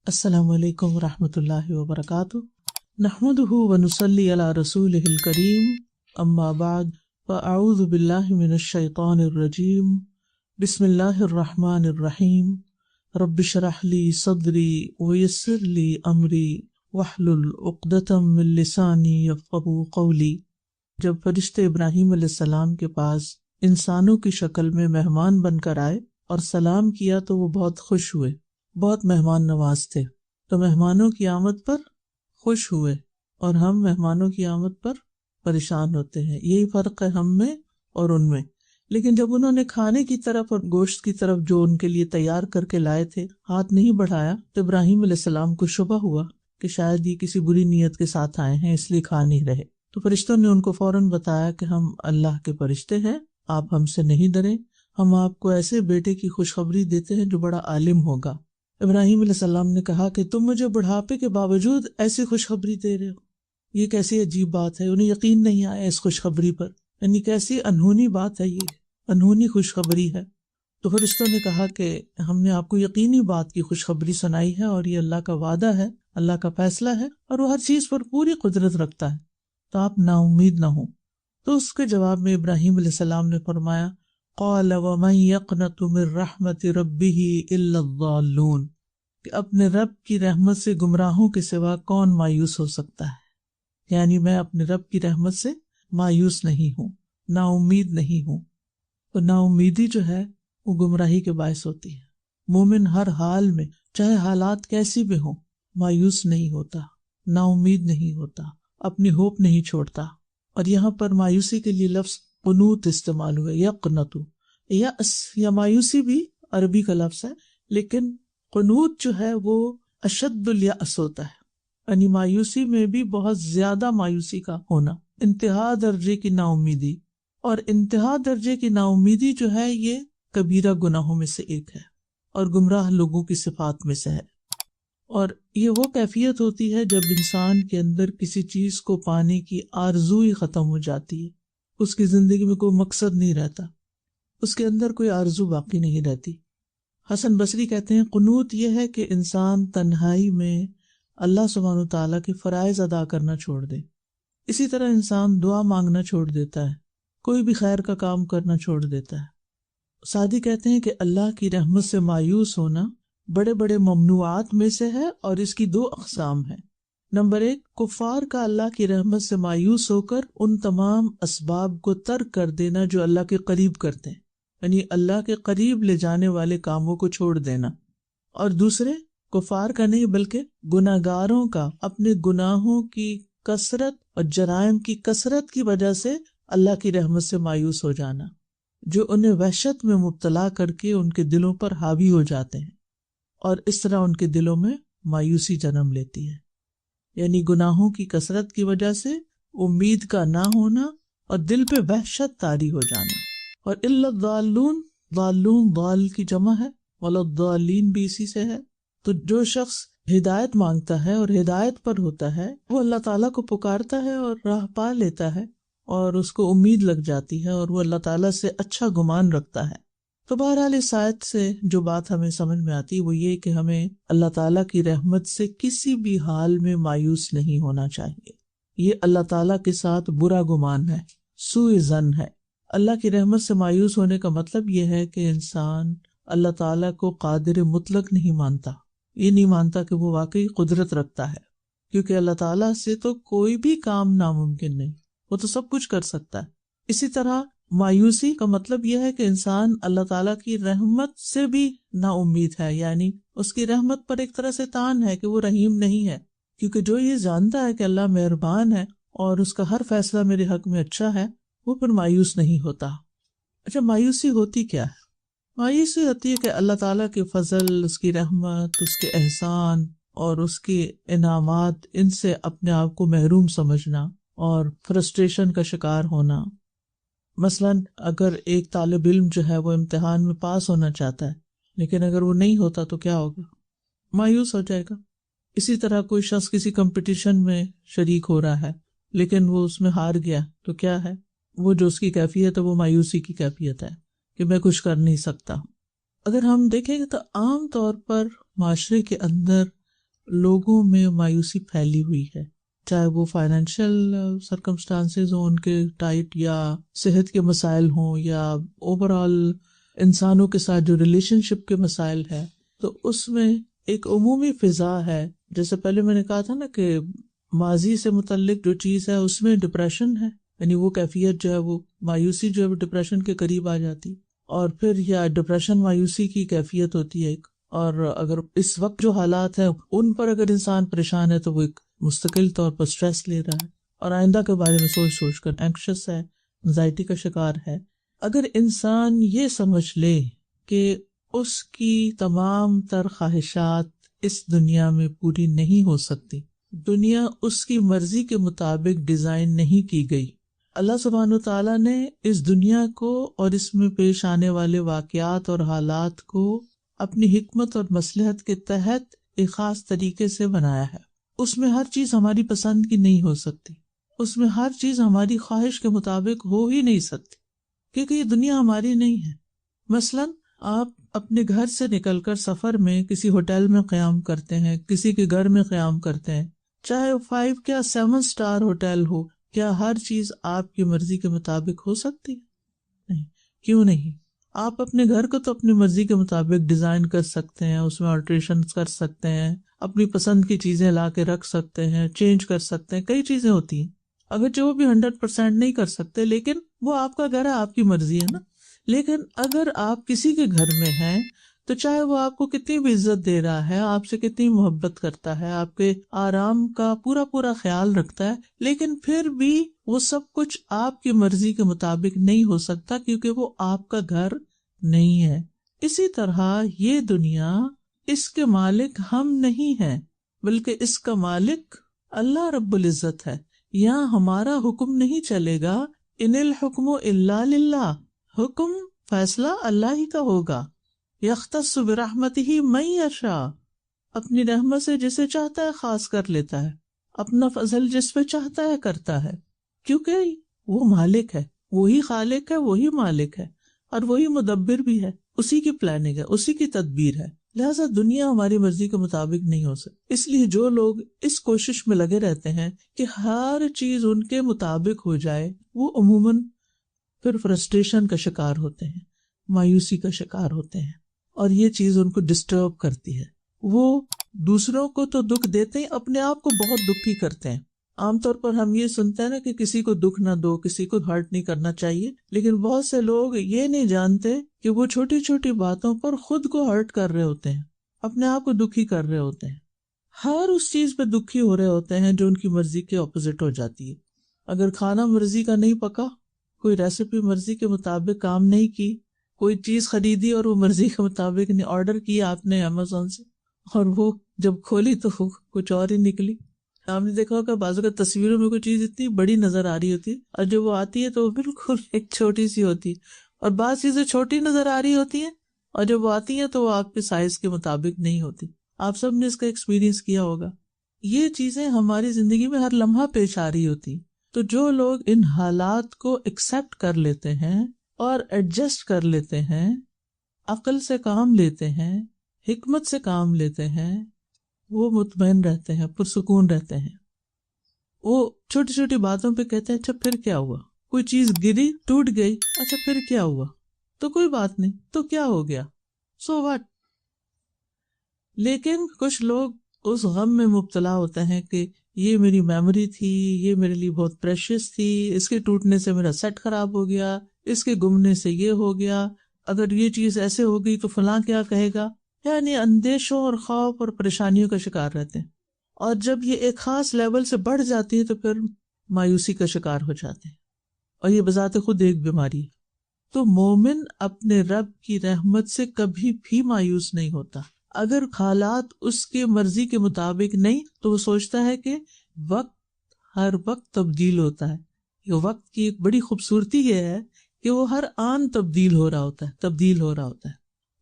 السلام علیکم ورحمۃ اللہ وبرکاتہ۔ نحمدہ ونصلی علی رسولہ الکریم، اما بعد فاعوذ باللہ من الشیطان الرجیم، بسم اللہ الرحمن الرحیم۔ رب اشرح لی صدری ویسر لی امری واحلل عقدۃ من لسانی یفقہوا قولی۔ جب فرشتے ابراہیم علیہ السلام کے پاس انسانوں کی شکل میں مہمان بن کر آئے اور سلام کیا تو وہ بہت خوش ہوئے، بہت مہمان نواز تھے۔ تو مہمانوں کی آمد پر خوش ہوئے اور ہم مہمانوں کی آمد پر پریشان ہوتے ہیں، یہی فرق ہے ہم میں اور ان میں۔ لیکن جب انہوں نے کھانے کی طرف اور گوشت کی طرف جو ان کے لیے تیار کر کے لائے تھے ہاتھ نہیں بڑھایا تو ابراہیم علیہ السلام کو شبہ ہوا کہ شاید یہ کسی بری نیت کے ساتھ آئے ہیں، اس لیے کھا نہیں رہے۔ تو فرشتوں نے ان کو فوراً بتایا کہ ہم اللہ کے فرشتے ہیں، آپ ہم سے نہیں ڈریں، ہم آپ کو ایسے بیٹے کی خوشخبری دیتے ہیں جو بڑا عالم ہوگا۔ ابراہیم علیہ السلام نے کہا کہ تم مجھے بڑھاپے کے باوجود ایسی خوشخبری دے رہے ہو، یہ کیسی عجیب بات ہے۔ انہیں یقین نہیں آیا اس خوشخبری پر، یعنی کیسی انہونی بات ہے، یہ انہونی خوشخبری ہے۔ تو فرشتوں نے کہا کہ ہم نے آپ کو یقینی بات کی خوشخبری سنائی ہے اور یہ اللہ کا وعدہ ہے، اللہ کا فیصلہ ہے اور وہ ہر چیز پر پوری قدرت رکھتا ہے، تو آپ نا امید نہ ہوں۔ تو اس کے جواب میں ابراہیم علیہ السلام نے فرمایا، قال ومن يقنط من رحمت ربه الا الضالون، کہ اپنے رب کی رحمت سے گمراہوں کے سوا کون مایوس ہو سکتا ہے، یعنی میں اپنے رب کی رحمت سے مایوس نہیں ہوں، نا امید نہیں ہوں۔ تو نا امیدی جو ہے وہ گمراہی کے باعث ہوتی ہے۔ مومن ہر حال میں چاہے حالات کیسی بھی ہوں مایوس نہیں ہوتا، نا امید نہیں ہوتا، اپنی ہوپ نہیں چھوڑتا۔ اور یہاں پر مایوسی کے لیے لفظ قنوط استعمال ہوئے، یقنط، یأس یا مایوسی بھی عربی کا لفظ ہے، لیکن قنوط جو ہے وہ اشد الیأس ہوتا ہے، یعنی مایوسی میں بھی بہت زیادہ مایوسی کا ہونا، انتہا درجے کی نا امیدی۔ اور انتہا درجے کی نا امیدی جو ہے یہ کبیرہ گناہوں میں سے ایک ہے اور گمراہ لوگوں کی صفات میں سے ہے۔ اور یہ وہ کیفیت ہوتی ہے جب انسان کے اندر کسی چیز کو پانے کی آرزو ہی ختم ہو جاتی ہے، اس کی زندگی میں کوئی مقصد نہیں رہتا، اس کے اندر کوئی آرزو باقی نہیں رہتی۔ حسن بصری کہتے ہیں قنوط یہ ہے کہ انسان تنہائی میں اللہ سبحانہ وتعالیٰ کے فرائض ادا کرنا چھوڑ دے۔ اسی طرح انسان دعا مانگنا چھوڑ دیتا ہے، کوئی بھی خیر کا کام کرنا چھوڑ دیتا ہے۔ سعدی کہتے ہیں کہ اللہ کی رحمت سے مایوس ہونا بڑے بڑے ممنوعات میں سے ہے اور اس کی دو اقسام ہیں۔ نمبر 1، کفار کا اللہ کی رحمت سے مایوس ہو کر ان تمام اسباب کو ترک کر دینا جو اللہ کے قریب کرتے ہیں، یعنی اللہ کے قریب لے جانے والے کاموں کو چھوڑ دینا۔ اور دوسرے، کفار کا نہیں بلکہ گناہگاروں کا اپنے گناہوں کی کثرت اور جرائم کی کثرت کی وجہ سے اللہ کی رحمت سے مایوس ہو جانا، جو انہیں وحشت میں مبتلا کر کے ان کے دلوں پر حاوی ہو جاتے ہیں اور اس طرح ان کے دلوں میں مایوسی جنم لیتی ہے۔ یعنی گناہوں کی کثرت کی وجہ سے امید کا نہ ہونا اور دل پہ وحشت طاری ہو جانا۔ اور الا الضالون، ضالون ضال کی جمع ہے، ولا الضالین بھی اسی سے ہے۔ تو جو شخص ہدایت مانگتا ہے اور ہدایت پر ہوتا ہے وہ اللہ تعالیٰ کو پکارتا ہے اور راہ پا لیتا ہے اور اس کو امید لگ جاتی ہے اور وہ اللہ تعالیٰ سے اچھا گمان رکھتا ہے۔ تو بہرحال اس آیت سے جو بات ہمیں سمجھ میں آتی وہ یہ کہ ہمیں اللہ تعالیٰ کی رحمت سے کسی بھی حال میں مایوس نہیں ہونا چاہیے۔ یہ اللہ تعالیٰ کے ساتھ برا گمان ہے، سوء ظن ہے۔ اللہ کی رحمت سے مایوس ہونے کا مطلب یہ ہے کہ انسان اللہ تعالیٰ کو قادر مطلق نہیں مانتا، یہ نہیں مانتا کہ وہ واقعی قدرت رکھتا ہے، کیونکہ اللہ تعالیٰ سے تو کوئی بھی کام ناممکن نہیں، وہ تو سب کچھ کر سکتا ہے۔ اسی طرح مایوسی کا مطلب یہ ہے کہ انسان اللہ تعالیٰ کی رحمت سے بھی نا امید ہے، یعنی اس کی رحمت پر ایک طرح سے طعن ہے کہ وہ رحیم نہیں ہے، کیونکہ جو یہ جانتا ہے کہ اللہ مہربان ہے اور اس کا ہر فیصلہ میرے حق میں اچھا ہے، وہ پھر مایوس نہیں ہوتا۔ اچھا، مایوسی ہوتی کیا ہے؟ مایوسی ہوتی ہے کہ اللہ تعالیٰ کے فضل، اس کی رحمت، اس کے احسان اور اس کے انعامات، ان سے اپنے آپ کو محروم سمجھنا اور فرسٹریشن کا شکار ہونا۔ مثلاً اگر ایک طالب علم جو ہے وہ امتحان میں پاس ہونا چاہتا ہے لیکن اگر وہ نہیں ہوتا تو کیا ہوگا؟ مایوس ہو جائے گا۔ اسی طرح کوئی شخص کسی کمپٹیشن میں شریک ہو رہا ہے لیکن وہ اس میں ہار گیا تو کیا ہے؟ وہ جو اس کی کیفیت ہے وہ مایوسی کی کیفیت ہے کہ میں کچھ کر نہیں سکتا۔ اگر ہم دیکھیں گے تو عام طور پر معاشرے کے اندر لوگوں میں مایوسی پھیلی ہوئی ہے، چاہے وہ فائنینشیل سرکمسٹانسز ہوں ان کے ٹائٹ، یا صحت کے مسائل ہوں، یا اوور آل انسانوں کے ساتھ جو ریلیشن شپ کے مسائل ہے. تو اس میں ایک عمومی فضا ہے. جیسے پہلے میں نے کہا تھا نا کہ ماضی سے متعلق جو چیز ہے اس میں ڈپریشن ہے، یعنی وہ کیفیت جو ہے، وہ مایوسی جو ہے وہ ڈپریشن کے قریب آ جاتی، اور پھر یا ڈپریشن مایوسی کی کیفیت ہوتی ہے ایک. اور اگر اس وقت جو حالات ہیں ان پر اگر انسان پریشان ہے تو وہ ایک مستقل طور پر سٹریس لے رہا ہے اور آئندہ کے بارے میں سوچ سوچ کر اینکشس ہے، انزائٹی کا شکار ہے. اگر انسان یہ سمجھ لے کہ اس کی تمام تر خواہشات اس دنیا میں پوری نہیں ہو سکتی، دنیا اس کی مرضی کے مطابق ڈیزائن نہیں کی گئی. اللہ سبحانہ وتعالیٰ نے اس دنیا کو اور اس میں پیش آنے والے واقعات اور حالات کو اپنی حکمت اور مصلحت کے تحت ایک خاص طریقے سے بنایا ہے. اس میں ہر چیز ہماری پسند کی نہیں ہو سکتی، اس میں ہر چیز ہماری خواہش کے مطابق ہو ہی نہیں سکتی، کیونکہ یہ دنیا ہماری نہیں ہے. مثلاً آپ اپنے گھر سے نکل کر سفر میں کسی ہوٹل میں قیام کرتے ہیں، کسی کے گھر میں قیام کرتے ہیں، چاہے 5 کیا 7 اسٹار ہوٹل ہو، کیا ہر چیز آپ کی مرضی کے مطابق ہو سکتی ہے؟ نہیں. کیوں نہیں؟ آپ اپنے گھر کو تو اپنی مرضی کے مطابق ڈیزائن کر سکتے ہیں، اس میں آلٹریشن کر سکتے ہیں، اپنی پسند کی چیزیں لا کے رکھ سکتے ہیں، چینج کر سکتے ہیں، کئی چیزیں ہوتی ہیں. اگر جو بھی 100% نہیں کر سکتے، لیکن وہ آپ کا گھر ہے، آپ کی مرضی ہے نا. لیکن اگر آپ کسی کے گھر میں ہیں تو چاہے وہ آپ کو کتنی بھی عزت دے رہا ہے، آپ سے کتنی محبت کرتا ہے، آپ کے آرام کا پورا خیال رکھتا ہے، لیکن پھر بھی وہ سب کچھ آپ کی مرضی کے مطابق نہیں ہو سکتا، کیونکہ وہ آپ کا گھر نہیں ہے. اسی طرح یہ دنیا، اس کے مالک ہم نہیں ہیں، بلکہ اس کا مالک اللہ رب العزت ہے. یہاں ہمارا حکم نہیں چلے گا. ان الحکم الا للہ، حکم فیصلہ اللہ ہی کا ہوگا. یختص برحمتہ من یشاء، اپنی رحمت سے جسے چاہتا ہے خاص کر لیتا ہے، اپنا فضل جس پہ چاہتا ہے کرتا ہے، کیونکہ وہ مالک ہے، وہی خالق ہے، وہی مالک ہے، اور وہی مدبر بھی ہے. اسی کی پلاننگ ہے، اسی کی تدبیر ہے. لہٰذا دنیا ہماری مرضی کے مطابق نہیں ہو سکتی. اس لیے جو لوگ اس کوشش میں لگے رہتے ہیں کہ ہر چیز ان کے مطابق ہو جائے، وہ عموماً پھر فرسٹریشن کا شکار ہوتے ہیں، مایوسی کا شکار ہوتے ہیں، اور یہ چیز ان کو ڈسٹرب کرتی ہے. وہ دوسروں کو تو دکھ دیتے ہیں، اپنے آپ کو بہت دکھی کرتے ہیں. عام طور پر ہم یہ سنتے ہیں نا کہ کسی کو دکھ نہ دو، کسی کو ہرٹ نہیں کرنا چاہیے، لیکن بہت سے لوگ یہ نہیں جانتے کہ وہ چھوٹی چھوٹی باتوں پر خود کو ہرٹ کر رہے ہوتے ہیں، اپنے آپ کو دکھی کر رہے ہوتے ہیں، ہر اس چیز پہ دکھی ہو رہے ہوتے ہیں جو ان کی مرضی کے اپوزٹ ہو جاتی ہے. اگر کھانا مرضی کا نہیں پکا، کوئی ریسیپی مرضی کے مطابق کام نہیں کی، کوئی چیز خریدی اور وہ مرضی کے مطابق نہیں، آرڈر کیا آپ نے امیزون سے، اور وہ جب کھولی تو کچھ اور ہی نکلی. آپ نے دیکھا ہوگا بعض اوقات تصویروں میں کوئی چیز اتنی بڑی نظر آ رہی ہوتی ہے، اور جب وہ آتی ہے تو وہ بالکل ایک چھوٹی سی ہوتی ہے. اور بعض چیزیں چھوٹی نظر آ رہی ہوتی ہیں، اور جب وہ آتی ہیں تو وہ آپ کے سائز کے مطابق نہیں ہوتی. آپ سب نے اس کا ایکسپیرینس کیا ہوگا. یہ چیزیں ہماری زندگی میں ہر لمحہ پیش آ رہی ہوتی. تو جو لوگ ان حالات کو ایکسپٹ کر لیتے ہیں اور ایڈجسٹ کر لیتے ہیں، عقل سے کام لیتے ہیں، حکمت سے کام لیتے ہیں، وہ مطمئن رہتے ہیں، پرسکون رہتے ہیں. وہ چھوٹی چھوٹی باتوں پہ کہتے ہیں اچھا پھر کیا ہوا، کوئی چیز گری ٹوٹ گئی، اچھا پھر کیا ہوا، تو کوئی بات نہیں، تو کیا ہو گیا، سو واٹ. لیکن کچھ لوگ اس غم میں مبتلا ہوتے ہیں کہ یہ میری میموری تھی، یہ میرے لیے بہت پریشیس تھی، اس کے ٹوٹنے سے میرا سیٹ خراب ہو گیا، اس کے گمنے سے یہ ہو گیا، اگر یہ چیز ایسے ہو گئی تو فلاں کیا کہے گا. یعنی اندیشوں اور خوف اور پریشانیوں کا شکار رہتے ہیں. اور جب یہ ایک خاص لیول سے بڑھ جاتی ہے تو پھر مایوسی کا شکار ہو جاتے ہیں، اور یہ بذات خود ایک بیماری ہے. تو مومن اپنے رب کی رحمت سے کبھی بھی مایوس نہیں ہوتا. اگر حالات اس کے مرضی کے مطابق نہیں تو وہ سوچتا ہے کہ وقت ہر وقت تبدیل ہوتا ہے. یہ وقت کی ایک بڑی خوبصورتی یہ ہے کہ وہ ہر آن تبدیل ہو رہا ہوتا ہے.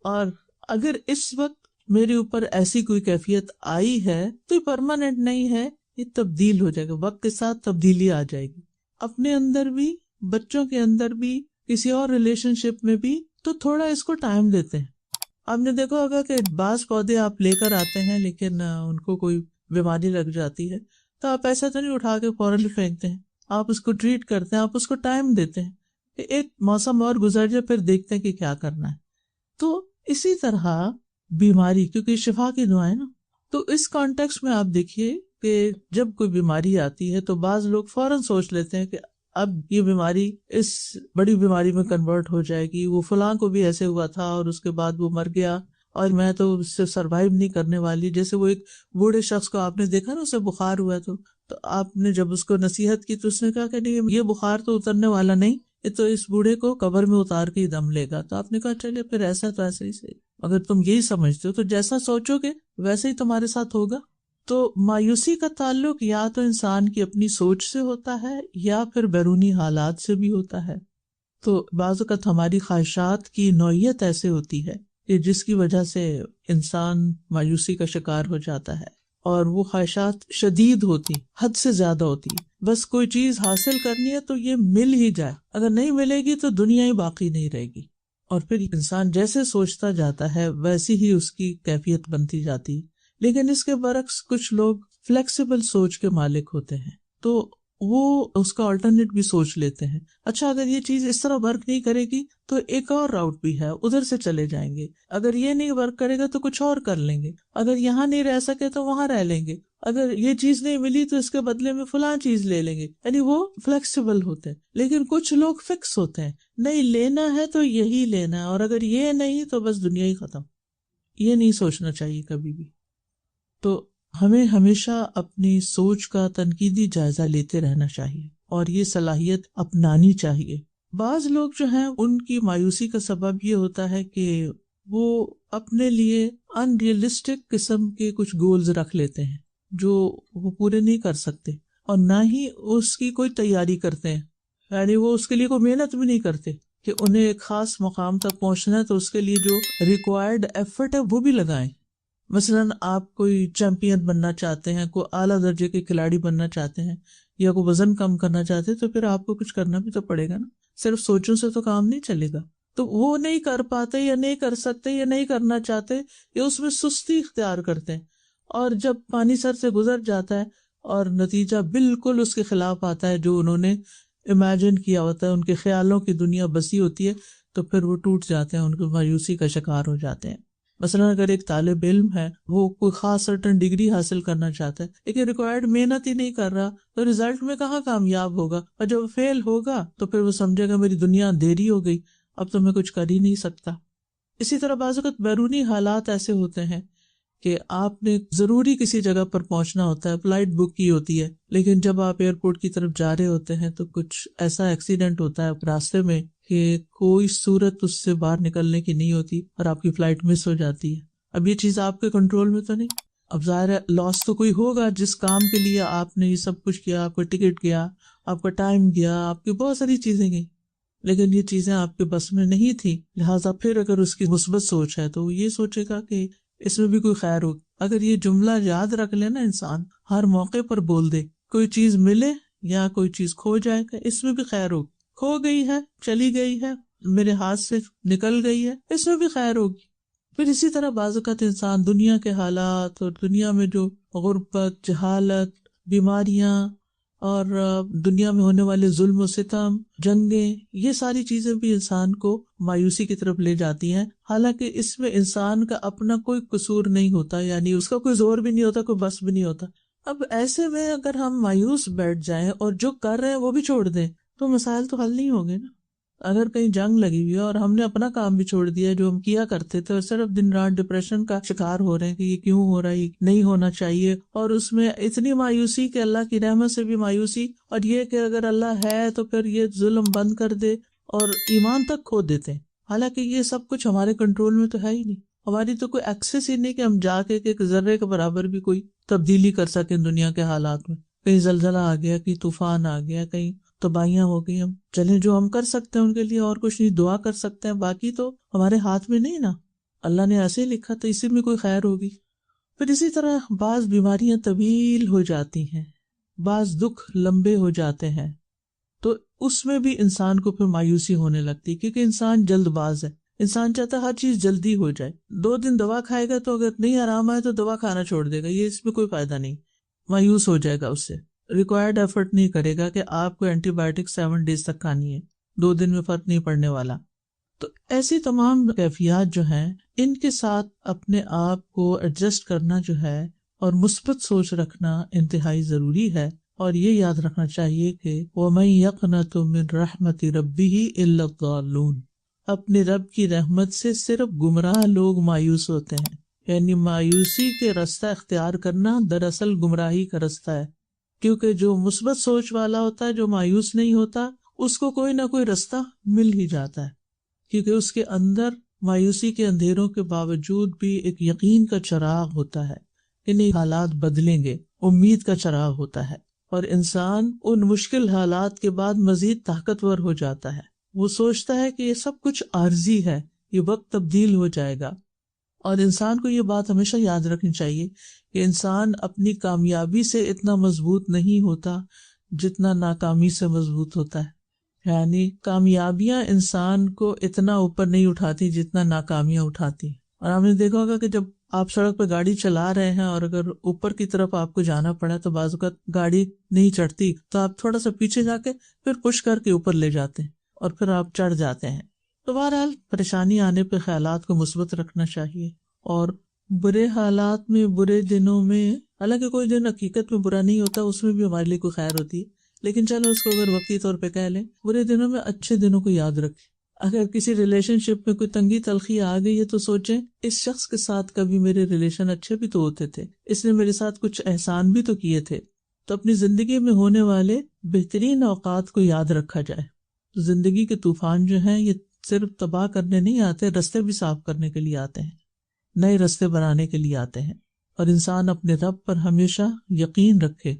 اور اگر اس وقت میرے اوپر ایسی کوئی کیفیت آئی ہے تو یہ پرماننٹ نہیں ہے، یہ تبدیل ہو جائے گا، وقت کے ساتھ تبدیلی آ جائے گی. اپنے اندر بھی، بچوں کے اندر بھی، کسی اور ریلیشن شپ میں بھی، تو تھوڑا اس کو ٹائم دیتے ہیں. آپ نے دیکھا ہوگا کہ بعض پودے آپ لے کر آتے ہیں لیکن ان کو کوئی بیماری لگ جاتی ہے تو آپ ایسا تو نہیں اٹھا کے فوراً پھینکتے ہیں، آپ اس کو ٹریٹ کرتے ہیں، آپ اس کو ٹائم دیتے ہیں کہ ایک موسم اور گزر جائے پھر دیکھتے ہیں کہ کیا کرنا ہے۔ تو اسی طرح بیماری، کیونکہ شفا کی دعا ہے نا، تو اس کانٹیکس میں آپ دیکھیے کہ جب کوئی بیماری آتی ہے تو بعض لوگ فوراً سوچ لیتے ہیں کہ اب یہ بیماری اس بڑی بیماری میں کنورٹ ہو جائے گی، وہ فلاں کو بھی ایسے ہوا تھا اور اس کے بعد وہ مر گیا اور میں تو اس سے سروائیو نہیں کرنے والی۔ جیسے وہ ایک بوڑھے شخص کو آپ نے دیکھا نا، اسے بخار ہوا تو آپ نے جب اس کو نصیحت کی تو اس نے کہا کہ نہیں، یہ بخار تو اترنے والا نہیں، یہ تو اس بوڑھے کو قبر میں اتار کے ہی دم لے گا۔ تو آپ نے کہا چلے پھر ایسا تو ایسا ہی صحیح، اگر تم یہی سمجھتے ہو تو جیسا سوچو گے ویسے ہی تمہارے ساتھ ہوگا۔ تو مایوسی کا تعلق یا تو انسان کی اپنی سوچ سے ہوتا ہے یا پھر بیرونی حالات سے بھی ہوتا ہے۔ تو بعض اوقات ہماری خواہشات کی نوعیت ایسے ہوتی ہے کہ جس کی وجہ سے انسان مایوسی کا شکار ہو جاتا ہے، اور وہ خواہشات شدید ہوتی، حد سے زیادہ ہوتی، بس کوئی چیز حاصل کرنی ہے تو یہ مل ہی جائے، اگر نہیں ملے گی تو دنیا ہی باقی نہیں رہے گی۔ اور پھر انسان جیسے سوچتا جاتا ہے ویسی ہی اس کی کیفیت بنتی جاتی ہے۔ لیکن اس کے برعکس کچھ لوگ فلیکسیبل سوچ کے مالک ہوتے ہیں، تو وہ اس کا آلٹرنیٹ بھی سوچ لیتے ہیں، اچھا اگر یہ چیز اس طرح ورک نہیں کرے گی تو ایک اور راؤٹ بھی ہے، ادھر سے چلے جائیں گے، اگر یہ نہیں ورک کرے گا تو کچھ اور کر لیں گے، اگر یہاں نہیں رہ سکے تو وہاں رہ لیں گے، اگر یہ چیز نہیں ملی تو اس کے بدلے میں فلاں چیز لے لیں گے۔ یعنی وہ فلیکسیبل ہوتے ہیں۔ لیکن کچھ لوگ فکس ہوتے ہیں، نہیں لینا ہے تو یہی لینا ہے، اور اگر یہ نہیں تو بس دنیا ہی ختم۔ یہ نہیں سوچنا چاہیے کبھی بھی۔ تو ہمیں ہمیشہ اپنی سوچ کا تنقیدی جائزہ لیتے رہنا چاہیے اور یہ صلاحیت اپنانی چاہیے۔ بعض لوگ جو ہیں ان کی مایوسی کا سبب یہ ہوتا ہے کہ وہ اپنے لیے ان ریئلسٹک قسم کے کچھ گولز رکھ لیتے ہیں جو وہ پورے نہیں کر سکتے، اور نہ ہی اس کی کوئی تیاری کرتے ہیں، یعنی وہ اس کے لیے کوئی محنت بھی نہیں کرتے کہ انہیں ایک خاص مقام تک پہنچنا ہے تو اس کے لیے جو ریکوائرڈ ایفرٹ ہے وہ بھی لگائیں۔ مثلاً آپ کوئی چیمپئن بننا چاہتے ہیں، کوئی اعلیٰ درجے کے کھلاڑی بننا چاہتے ہیں، یا کوئی وزن کم کرنا چاہتے ہیں، تو پھر آپ کو کچھ کرنا بھی تو پڑے گا نا، صرف سوچوں سے تو کام نہیں چلے گا۔ تو وہ نہیں کر پاتے یا نہیں کر سکتے یا نہیں کرنا چاہتے، یا اس میں سستی اختیار کرتے ہیں، اور جب پانی سر سے گزر جاتا ہے اور نتیجہ بالکل اس کے خلاف آتا ہے جو انہوں نے امیجن کیا ہوتا ہے، ان کے خیالوں کی دنیا بسی ہوتی ہے، تو پھر وہ ٹوٹ جاتے ہیں، ان کو مایوسی کا شکار ہو جاتے ہیں۔ مثلا اگر ایک طالب علم ہے، وہ کوئی خاص سرٹن ڈگری حاصل کرنا چاہتا ہے لیکن ریکوائرڈ محنت ہی نہیں کر رہا، تو رزلٹ میں کہاں کامیاب ہوگا، اور جب فیل ہوگا تو پھر وہ سمجھے گا میری دنیا اندھیری ہو گئی، اب تو میں کچھ کر ہی نہیں سکتا۔ اسی طرح بعض اوقات بیرونی حالات ایسے ہوتے ہیں کہ آپ نے ضروری کسی جگہ پر پہنچنا ہوتا ہے، فلائٹ بک کی ہوتی ہے، لیکن جب آپ ایئرپورٹ کی طرف جا رہے ہوتے ہیں تو کچھ ایسا ایکسیڈنٹ ہوتا ہے راستے میں کہ کوئی صورت اس سے باہر نکلنے کی نہیں ہوتی اور آپ کی فلائٹ مس ہو جاتی ہے۔ اب یہ چیز آپ کے کنٹرول میں تو نہیں، اب ظاہر ہے لاس تو کوئی ہوگا، جس کام کے لیے آپ نے یہ سب کچھ کیا، آپ کا ٹکٹ گیا، آپ کا ٹائم گیا، آپ کی بہت ساری چیزیں گئی، لیکن یہ چیزیں آپ کے بس میں نہیں تھی، لہٰذا پھر اگر اس کی مثبت سوچ ہے تو وہ یہ سوچے گا کہ اس میں بھی کوئی خیر ہوگی۔ اگر یہ جملہ یاد رکھ لے نا انسان، ہر موقع پر بول دے، کوئی چیز ملے یا کوئی چیز کھو جائے گا، اس میں بھی خیر ہوگی، کھو گئی ہے، چلی گئی ہے، میرے ہاتھ سے نکل گئی ہے، اس میں بھی خیر ہوگی۔ پھر اسی طرح بعض اوقات انسان دنیا کے حالات اور دنیا میں جو غربت، جہالت، بیماریاں اور دنیا میں ہونے والے ظلم و ستم، جنگیں، یہ ساری چیزیں بھی انسان کو مایوسی کی طرف لے جاتی ہیں، حالانکہ اس میں انسان کا اپنا کوئی قصور نہیں ہوتا، یعنی اس کا کوئی زور بھی نہیں ہوتا، کوئی بس بھی نہیں ہوتا۔ اب ایسے میں اگر ہم مایوس بیٹھ جائیں اور جو کر رہے ہیں وہ بھی چھوڑ دیں تو مسائل تو حل نہیں ہوں گے نا۔ اگر کہیں جنگ لگی ہوئی ہے اور ہم نے اپنا کام بھی چھوڑ دیا جو ہم کیا کرتے تھے، اور صرف دن رات ڈپریشن کا شکار ہو رہے ہیں کہ یہ کیوں ہو رہا ہے، یہ نہیں ہونا چاہیے، اور اس میں اتنی مایوسی کہ اللہ کی رحمت سے بھی مایوسی، اور یہ کہ اگر اللہ ہے تو پھر یہ ظلم بند کر دے، اور ایمان تک کھو دیتے ہیں، حالانکہ یہ سب کچھ ہمارے کنٹرول میں تو ہے ہی نہیں، ہماری تو کوئی ایکسس ہی نہیں کہ ہم جا کے ایک ذرے کے برابر بھی کوئی تبدیلی کر سکیں دنیا کے حالات میں۔ کہیں زلزلہ آ گیا، کہیں طوفان آ گیا، کہیں تباہیاں ہو گئی، ہم چلیں جو ہم کر سکتے ہیں ان کے لیے اور کچھ نہیں، دعا کر سکتے ہیں، باقی تو ہمارے ہاتھ میں نہیں نا، اللہ نے ایسے ہی لکھا تو اسی میں کوئی خیر ہوگی۔ پھر اسی طرح بعض بیماریاں طویل ہو جاتی ہیں، بعض دکھ لمبے ہو جاتے ہیں، تو اس میں بھی انسان کو پھر مایوسی ہونے لگتی ہے، کیونکہ انسان جلد باز ہے، انسان چاہتا ہے ہر چیز جلدی ہو جائے. 2 دن دوا کھائے گا تو اگر نہیں آرام آئے تو دوا کھانا چھوڑ دے گا، یہ اس میں کوئی فائدہ نہیں، مایوس ہو جائے گا. اس سے ریکوائرڈ ایفرٹ نہیں کرے گا کہ آپ کو اینٹی بایوٹک 7 days تک کھانی ہے، 2 دن میں فرق نہیں پڑنے والا. تو ایسی تمام کیفیات جو ہیں ان کے ساتھ اپنے آپ کو ایڈجسٹ کرنا جو ہے اور مثبت سوچ رکھنا انتہائی ضروری ہے. اور یہ یاد رکھنا چاہیے کہ وَمَن يَقْنَطُ مِن رَحْمَةِ رَبِّهِ إِلَّا الضَّالُّونَ، اپنے رب کی رحمت سے صرف گمراہ لوگ مایوس ہوتے ہیں. یعنی مایوسی کے راستہ اختیار کرنا دراصل گمراہی کا راستہ ہے، کیونکہ جو مثبت سوچ والا ہوتا ہے، جو مایوس نہیں ہوتا، اس کو کوئی نہ کوئی راستہ مل ہی جاتا ہے، کیونکہ اس کے اندر مایوسی کے اندھیروں کے باوجود بھی ایک یقین کا چراغ ہوتا ہے کہ نہیں، حالات بدلیں گے، امید کا چراغ ہوتا ہے. اور انسان ان مشکل حالات کے بعد مزید طاقتور ہو جاتا ہے. وہ سوچتا ہے کہ یہ سب کچھ عارضی ہے، یہ وقت تبدیل ہو جائے گا. اور انسان کو یہ بات ہمیشہ یاد رکھنی چاہیے کہ انسان اپنی کامیابی سے اتنا مضبوط نہیں ہوتا جتنا ناکامی سے مضبوط ہوتا ہے. یعنی کامیابیاں انسان کو اتنا اوپر نہیں اٹھاتی جتنا ناکامیاں اٹھاتی. اور آپ نے دیکھا ہوگا کہ جب آپ سڑک پہ گاڑی چلا رہے ہیں اور اگر اوپر کی طرف آپ کو جانا پڑا تو بعض اوقات گاڑی نہیں چڑھتی تو آپ تھوڑا سا پیچھے جا کے پھر پش کر کے اوپر لے جاتے ہیں اور پھر آپ چڑھ جاتے ہیں. تو بہرحال پریشانی آنے پہ خیالات کو مثبت رکھنا چاہیے. اور برے حالات میں، برے دنوں میں، حالانکہ کوئی دن حقیقت میں برا نہیں ہوتا، اس میں بھی ہمارے لیے کوئی خیر ہوتی ہے، لیکن چلو اس کو اگر وقتی طور پہ کہہ لیں، برے دنوں میں اچھے دنوں کو یاد رکھیں. اگر کسی ریلیشن شپ میں کوئی تنگی تلخی آ گئی ہے تو سوچیں اس شخص کے ساتھ کبھی میرے ریلیشن اچھے بھی تو ہوتے تھے، اس نے میرے ساتھ کچھ احسان بھی تو کیے تھے. تو اپنی زندگی میں ہونے والے بہترین اوقات کو یاد رکھا جائے. زندگی کے طوفان جو ہیں یہ صرف تباہ کرنے نہیں آتے، رستے بھی صاف کرنے کے لیے آتے ہیں، نئے رستے بنانے کے لیے آتے ہیں. اور انسان اپنے رب پر ہمیشہ یقین رکھے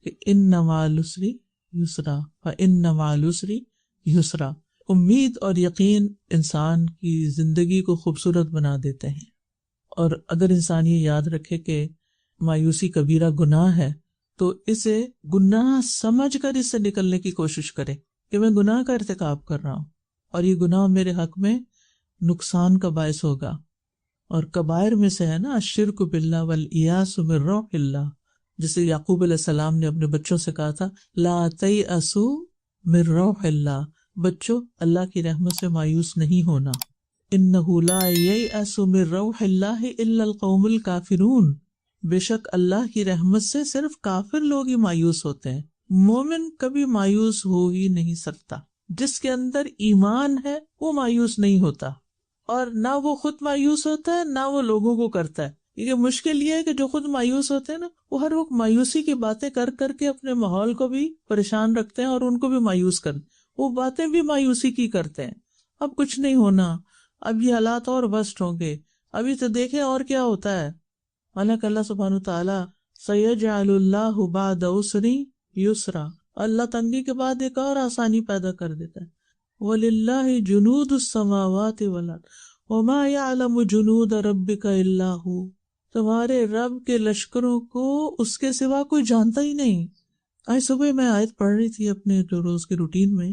کہ ان مع العسر یسرا فان مع العسر یسرا. امید اور یقین انسان کی زندگی کو خوبصورت بنا دیتے ہیں. اور اگر انسان یہ یاد رکھے کہ مایوسی کبیرہ گناہ ہے تو اسے گناہ سمجھ کر اس سے نکلنے کی کوشش کرے کہ میں گناہ کا ارتکاب کر رہا ہوں اور یہ گناہ میرے حق میں نقصان کا باعث ہوگا. اور کبائر میں سے ہے نا الشرک باللہ والیاس من روح اللہ، جسے یعقوب علیہ السلام نے اپنے بچوں سے کہا تھا لا تیأسوا من روح اللہ، بچوں اللہ کی رحمت سے مایوس نہیں ہونا. انہ لا ییأس من روح اللہ الا القوم الکافرون، بے شک اللہ کی رحمت سے صرف کافر لوگ ہی مایوس ہوتے ہیں، مومن کبھی مایوس ہو ہی نہیں سکتا. جس کے اندر ایمان ہے وہ مایوس نہیں ہوتا، اور نہ وہ خود مایوس ہوتا ہے نہ وہ لوگوں کو کرتا ہے. یہ مشکل یہ ہے کہ جو خود مایوس ہوتے ہیں نا وہ ہر وقت مایوسی کی باتیں کر کر کے اپنے ماحول کو بھی پریشان رکھتے ہیں اور ان کو بھی مایوس وہ باتیں بھی مایوسی کی کرتے ہیں. اب کچھ نہیں ہونا، اب یہ حالات اور ورسٹ ہوں گے، ابھی تو دیکھیں اور کیا ہوتا ہے. حالانکہ اللہ سبحانہ تعالیٰ سیجعل اللہ بعد عسر یسرا، اللہ تنگی کے بعد ایک اور آسانی پیدا کر دیتا ہے. وَلِلَّهِ جُنُودُ السَّمَاوَاتِ وَالْأَرْضِ وَمَا يَعْلَمُ جُنُودَ رَبِّكَ إِلَّا هُوَ، تمہارے رب کے لشکروں کو اس کے سوا کوئی جانتا ہی نہیں. آج صبح میں آیت پڑھ رہی تھی اپنے جو روز کے روٹین میں،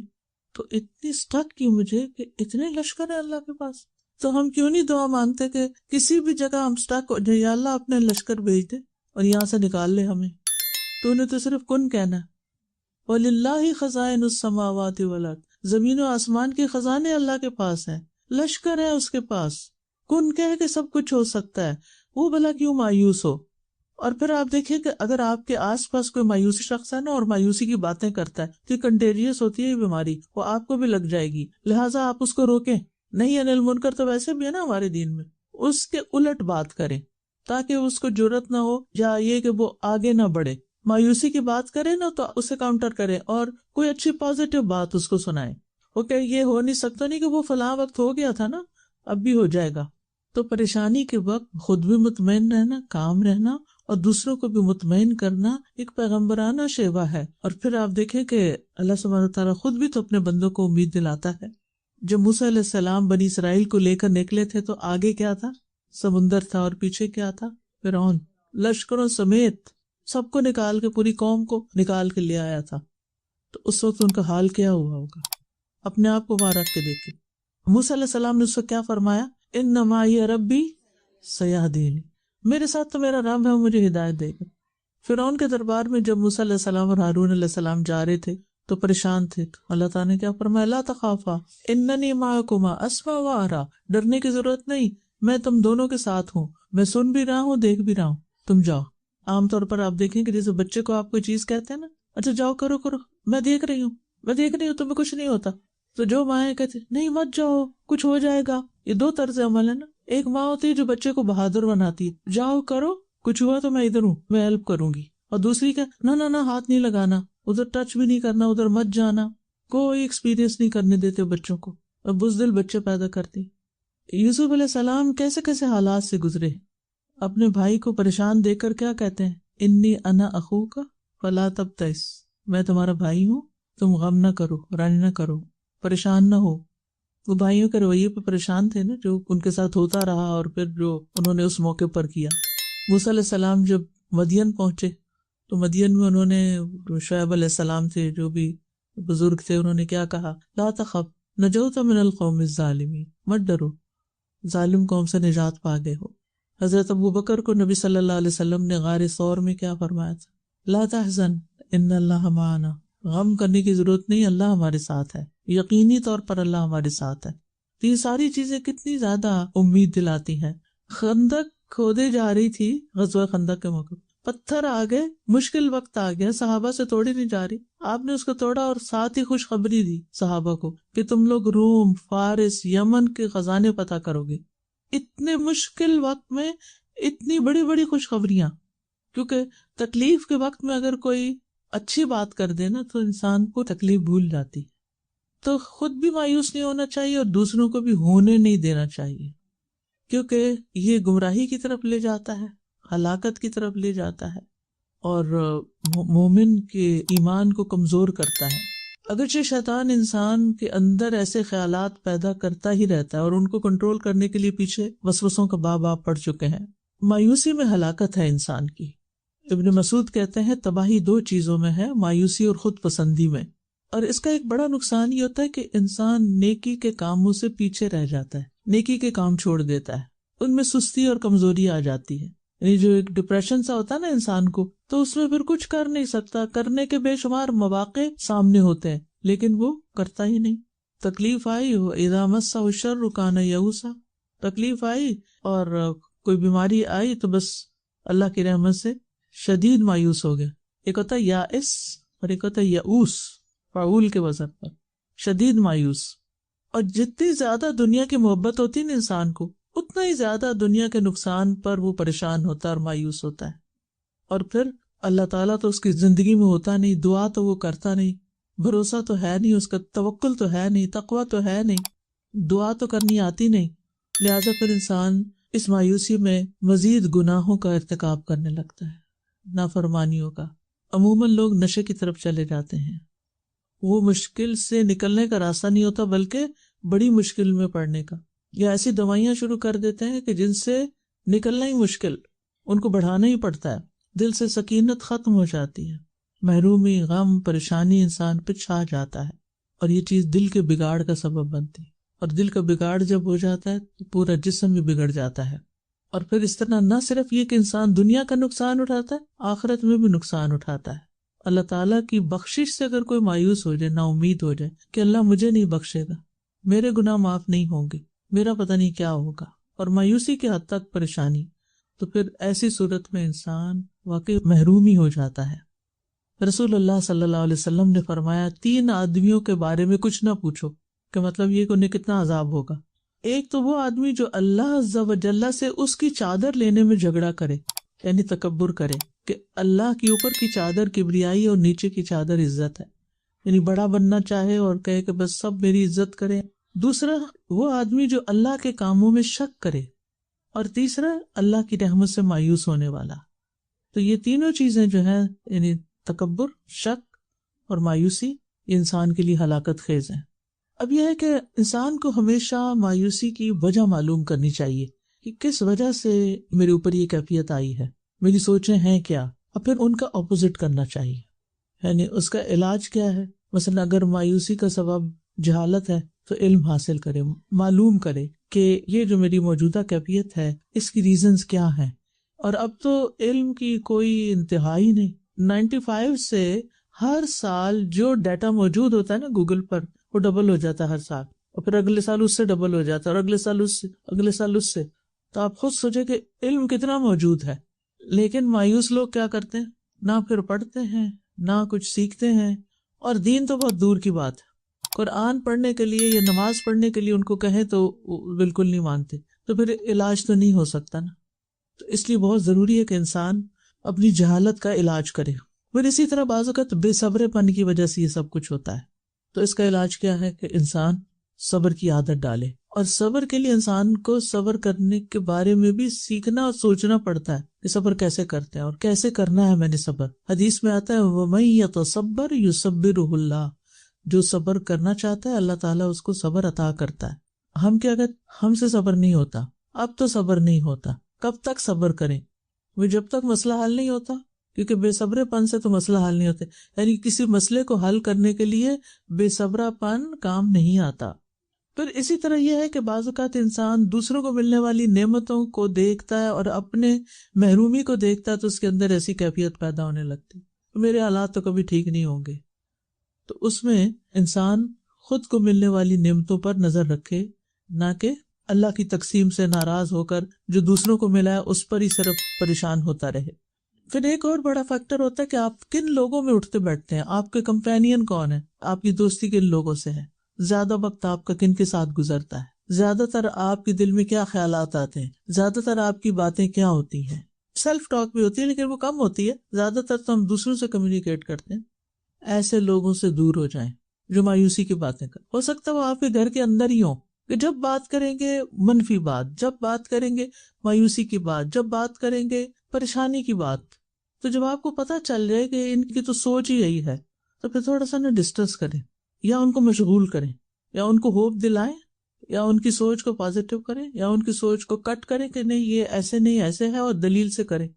تو اتنی سٹک کی مجھے کہ اتنے لشکر ہیں اللہ کے پاس. تو ہم کیوں نہیں دعا مانگتے کہ کسی بھی جگہ ہم سٹک ہو جائے، یا اللہ اپنے لشکر بھیج دے اور یہاں سے نکال لے ہمیں. تو انہیں تو صرف کن کہنا ہے. وَلِلَّهِ خَزَائِنُ السَّمَاوَاتِ وَالْأَرْضِ، زمین و آسمان کے خزانے اللہ کے پاس ہیں، لشکر ہے اس کے پاس. کن کہہ کے سب کچھ ہو سکتا ہے، وہ بھلا کیوں مایوس ہو. اور پھر آپ دیکھیں کہ اگر آپ کے آس پاس کوئی مایوسی شخص ہے نا اور مایوسی کی باتیں کرتا ہے تو کنٹیجیس ہوتی ہے یہ بیماری، وہ آپ کو بھی لگ جائے گی، لہٰذا آپ اس کو روکیں. نہیں انل منکر تو ویسے بھی ہے نا ہمارے دین میں، اس کے الٹ بات کریں تاکہ اس کو جرأت نہ ہو یا یہ کہ وہ آگے نہ بڑھے. مایوسی کی بات کرے نا تو اسے کاؤنٹر کرے اور کوئی اچھی پازیٹیو بات اس کو سنائے. اوکے یہ ہو نہیں سکتا نہیں کہ وہ فلاں وقت ہو گیا تھا نا، اب بھی ہو جائے گا. تو پریشانی کے وقت خود بھی مطمئن رہنا، کام رہنا اور دوسروں کو بھی مطمئن کرنا ایک پیغمبرانہ شیوا ہے. اور پھر آپ دیکھیں کہ اللہ سبحانہ تعالیٰ خود بھی تو اپنے بندوں کو امید دلاتا ہے. جب موسیٰ علیہ السلام بنی اسرائیل کو لے کر نکلے تھے تو آگے کیا تھا؟ سمندر تھا، اور پیچھے کیا تھا؟ فرعون لشکروں سمیت سب کو نکال کے، پوری قوم کو نکال کے لے آیا تھا. تو اس وقت ان کا حال کیا ہوا ہوگا؟ اپنے آپ کو وہاں رکھ کے دیکھیں. موسیٰ علیہ السلام نے اس سے کیا فرمایا؟ ان معی ربی سیہدینی، میرے ساتھ تو میرا رب ہے، مجھے ہدایت دے گا۔ فرعون کے دربار میں جب موسیٰ علیہ السلام اور ہارون علیہ السلام جا رہے تھے تو پریشان تھے، تو اللہ تعالیٰ نے کیا فرمایا؟ لا تخافا اننی معکما اسمع و ارا، ڈرنے کی ضرورت نہیں، میں تم دونوں کے ساتھ ہوں، میں سن بھی رہا ہوں، دیکھ بھی رہا ہوں، تم جاؤ۔ عام طور پر آپ دیکھیں کہ جیسے بچے کو آپ کوئی چیز کہتے ہیں نا، اچھا جاؤ کرو کرو، میں دیکھ رہی ہوں، میں دیکھ رہی ہوں، تمہیں کچھ نہیں ہوتا۔ تو جو مائیں کہتے نہیں مت جاؤ، کچھ ہو جائے گا، یہ دو طرز عمل ہے نا۔ ایک ماں ہوتی ہے جو بچے کو بہادر بناتی ہے، جاؤ کرو، کچھ ہوا تو میں ادھر ہوں، میں ہیلپ کروں گی، اور دوسری کہ نہ نہ نہ، ہاتھ نہیں لگانا، ادھر ٹچ بھی نہیں کرنا، ادھر مت جانا، کوئی ایکسپیرینس نہیں کرنے دیتے بچوں کو، اور بزدل بچے پیدا کرتی۔ یوسف علیہ السلام کیسے کیسے حالات سے گزرے، اپنے بھائی کو پریشان دیکھ کر کیا کہتے ہیں؟ انی انا اخوک فلا تبتئس، میں تمہارا بھائی ہوں، تم غم نہ کرو، رنج نہ کرو، پریشان نہ ہو۔ وہ بھائیوں کے رویے پہ پریشان تھے نا، جو ان کے ساتھ ہوتا رہا اور پھر جو انہوں نے اس موقع پر کیا۔ موسیٰ علیہ السلام جب مدین پہنچے تو مدین میں انہوں نے، شعیب علیہ السلام تھے جو بھی بزرگ تھے، انہوں نے کیا کہا؟ لا تخف نجوت من القوم الظالمین، مت ڈرو، ظالم قوم سے نجات پا گئے ہو۔ حضرت ابوبکر کو نبی صلی اللہ علیہ وسلم نے غار ثور میں کیا فرمایا تھا؟ لا تحزن ان اللہ معنا، غم کرنے کی ضرورت نہیں، اللہ ہمارے ساتھ ہے، یقینی طور پر اللہ ہمارے ساتھ ہے۔ تو یہ ساری چیزیں کتنی زیادہ امید دلاتی ہیں۔ خندق کھودے جا رہی تھی، غزوہ خندق کے موقع پتھر آ گئے، مشکل وقت آ گیا، صحابہ سے توڑی نہیں جا رہی، آپ نے اس کو توڑا اور ساتھ ہی خوشخبری دی صحابہ کو کہ تم لوگ روم، فارس، یمن کے خزانے پتہ کرو گے۔ اتنے مشکل وقت میں اتنی بڑی بڑی خوشخبریاں، کیونکہ تکلیف کے وقت میں اگر کوئی اچھی بات کر دے نا تو انسان کو تکلیف بھول جاتی، تو خود بھی مایوس نہیں ہونا چاہیے اور دوسروں کو بھی ہونے نہیں دینا چاہیے، کیونکہ یہ گمراہی کی طرف لے جاتا ہے، ہلاکت کی طرف لے جاتا ہے، اور مومن کے ایمان کو کمزور کرتا ہے۔ اگرچہ شیطان انسان کے اندر ایسے خیالات پیدا کرتا ہی رہتا ہے اور ان کو کنٹرول کرنے کے لیے پیچھے وسوسوں کا باب آپ پڑھ چکے ہیں۔ مایوسی میں ہلاکت ہے انسان کی۔ ابن مسعود کہتے ہیں تباہی دو چیزوں میں ہے، مایوسی اور خود پسندی میں، اور اس کا ایک بڑا نقصان یہ ہوتا ہے کہ انسان نیکی کے کاموں سے پیچھے رہ جاتا ہے، نیکی کے کام چھوڑ دیتا ہے، ان میں سستی اور کمزوری آ جاتی ہے، یعنی جو ایک ڈپریشن سا ہوتا ہے نا انسان کو، تو اس میں پھر کچھ کر نہیں سکتا، کرنے کے بے شمار مواقع سامنے ہوتے ہیں لیکن وہ کرتا ہی نہیں۔ تکلیف آئی ہو اذا مسہ الشر کان یئوسا، تکلیف آئی اور کوئی بیماری آئی تو بس اللہ کی رحمت سے شدید مایوس ہو گیا۔ ایک ہوتا ہے یائس اور ایک ہوتا ہے یئوس، فعول کے وزن پر، شدید مایوس۔ اور جتنی زیادہ دنیا کی محبت ہوتی ہے نا انسان کو، اتنا ہی زیادہ دنیا کے نقصان پر وہ پریشان ہوتا ہے اور مایوس ہوتا ہے، اور پھر اللہ تعالیٰ تو اس کی زندگی میں ہوتا نہیں، دعا تو وہ کرتا نہیں، بھروسہ تو ہے نہیں اس کا، توکل تو ہے نہیں، تقویٰ تو ہے نہیں، دعا تو کرنی آتی نہیں، لہٰذا پھر انسان اس مایوسی میں مزید گناہوں کا ارتکاب کرنے لگتا ہے، نافرمانیوں کا۔ عموماً لوگ نشے کی طرف چلے جاتے ہیں، وہ مشکل سے نکلنے کا راستہ نہیں ہوتا بلکہ بڑی مشکل میں پڑنے کا، یا ایسی دوائیاں شروع کر دیتے ہیں کہ جن سے نکلنا ہی مشکل، ان کو بڑھانا ہی پڑتا ہے، دل سے سکینت ختم ہو جاتی ہے، محرومی، غم، پریشانی انسان پہ چھا جاتا ہے، اور یہ چیز دل کے بگاڑ کا سبب بنتی ہے، اور دل کا بگاڑ جب ہو جاتا ہے تو پورا جسم بھی بگڑ جاتا ہے، اور پھر اس طرح نہ صرف یہ کہ انسان دنیا کا نقصان اٹھاتا ہے، آخرت میں بھی نقصان اٹھاتا ہے۔ اللہ تعالیٰ کی بخشش سے اگر کوئی مایوس ہو جائے، نا امید ہو جائے کہ اللہ مجھے نہیں بخشے گا، میرے گناہ معاف نہیں ہوں گے، میرا پتہ نہیں کیا ہوگا، اور مایوسی کی حد تک پریشانی، تو پھر ایسی صورت میں انسان واقعی محروم ہی ہو جاتا ہے۔ رسول اللہ صلی اللہ علیہ وسلم نے فرمایا 3 آدمیوں کے بارے میں کچھ نہ پوچھو، کہ مطلب یہ کہ انہیں کتنا عذاب ہوگا۔ ایک تو وہ آدمی جو اللہ عز و جل سے اس کی چادر لینے میں جھگڑا کرے، یعنی تکبر کرے، کہ اللہ کی اوپر کی چادر کبریائی اور نیچے کی چادر عزت ہے، یعنی بڑا بننا چاہے اور کہے کہ بس سب میری عزت کرے۔ دوسرا وہ آدمی جو اللہ کے کاموں میں شک کرے، اور تیسرا اللہ کی رحمت سے مایوس ہونے والا۔ تو یہ تینوں چیزیں جو ہیں، یعنی تکبر، شک اور مایوسی، یہ انسان کے لیے ہلاکت خیز ہیں۔ اب یہ ہے کہ انسان کو ہمیشہ مایوسی کی وجہ معلوم کرنی چاہیے کہ کس وجہ سے میرے اوپر یہ کیفیت آئی ہے، میری سوچیں ہیں کیا، اور پھر ان کا اپوزٹ کرنا چاہیے، یعنی اس کا علاج کیا ہے۔ مثلا اگر مایوسی کا سبب جہالت ہے تو علم حاصل کرے، معلوم کرے کہ یہ جو میری موجودہ کیفیت ہے اس کی ریزنز کیا ہیں۔ اور اب تو علم کی کوئی انتہائی نہیں۔ 95 سے ہر سال جو ڈیٹا موجود ہوتا ہے نا گوگل پر، وہ ڈبل ہو جاتا ہے ہر سال، اور پھر اگلے سال اس سے ڈبل ہو جاتا ہے، اور اگلے سال اس سے، اگلے سال اس سے۔ تو آپ خود سوچیں کہ علم کتنا موجود ہے، لیکن مایوس لوگ کیا کرتے ہیں، نہ پھر پڑھتے ہیں نہ کچھ سیکھتے ہیں، اور دین تو بہت دور کی بات ہے۔ قرآن پڑھنے کے لیے یا نماز پڑھنے کے لیے ان کو کہیں تو وہ بالکل نہیں مانتے، تو پھر علاج تو نہیں ہو سکتا نا۔ تو اس لیے بہت ضروری ہے کہ انسان اپنی جہالت کا علاج کرے۔ پھر اسی طرح بعض اوقات بے صبر پن کی وجہ سے یہ سب کچھ ہوتا ہے، تو اس کا علاج کیا ہے کہ انسان صبر کی عادت ڈالے، اور صبر کے لیے انسان کو صبر کرنے کے بارے میں بھی سیکھنا اور سوچنا پڑتا ہے کہ صبر کیسے کرتے ہیں اور کیسے کرنا ہے۔ میں نے صبر، حدیث میں آتا ہے وَمَن يَتَصَبَّرْ يُصَبِّرْهُ اللَّهُ، جو صبر کرنا چاہتا ہے اللہ تعالیٰ اس کو صبر عطا کرتا ہے۔ ہم کیا کہتے، ہم سے صبر نہیں ہوتا، اب تو صبر نہیں ہوتا، کب تک صبر کریں؟ وہ جب تک مسئلہ حل نہیں ہوتا، کیونکہ بے صبر پن سے تو مسئلہ حل نہیں ہوتے، یعنی کسی مسئلے کو حل کرنے کے لیے بے صبر پن کام نہیں آتا۔ پھر اسی طرح یہ ہے کہ بعض اوقات انسان دوسروں کو ملنے والی نعمتوں کو دیکھتا ہے اور اپنے محرومی کو دیکھتا ہے، تو اس کے اندر ایسی کیفیت پیدا ہونے لگتی، میرے حالات تو کبھی ٹھیک نہیں ہوں گے۔ تو اس میں انسان خود کو ملنے والی نعمتوں پر نظر رکھے، نہ کہ اللہ کی تقسیم سے ناراض ہو کر جو دوسروں کو ملا ہے اس پر ہی صرف پریشان ہوتا رہے۔ پھر ایک اور بڑا فیکٹر ہوتا ہے کہ آپ کن لوگوں میں اٹھتے بیٹھتے ہیں، آپ کے کمپینین کون ہیں، آپ کی دوستی کن لوگوں سے ہے، زیادہ وقت آپ کا کن کے ساتھ گزرتا ہے، زیادہ تر آپ کے دل میں کیا خیالات آتے ہیں، زیادہ تر آپ کی باتیں کیا ہوتی ہیں۔ سیلف ٹاک بھی ہوتی ہے لیکن وہ کم ہوتی ہے، زیادہ تر تو ہم دوسروں سے کمیونیکیٹ کرتے ہیں۔ ایسے لوگوں سے دور ہو جائیں جو مایوسی کی باتیں کریں، ہو سکتا ہے وہ آپ کے گھر کے اندر ہی ہوں، کہ جب بات کریں گے منفی بات، جب بات کریں گے مایوسی کی بات، جب بات کریں گے پریشانی کی بات، تو جب آپ کو پتہ چل جائے کہ ان کی تو سوچ ہی یہی ہے، تو پھر تھوڑا سا ڈسٹرس کریں، یا ان کو مشغول کریں، یا ان کو ہوپ دلائیں، یا ان کی سوچ کو پازیٹیو کریں، یا ان کی سوچ کو کٹ کریں کہ نہیں یہ ایسے نہیں ایسے ہے، اور دلیل سے کریں،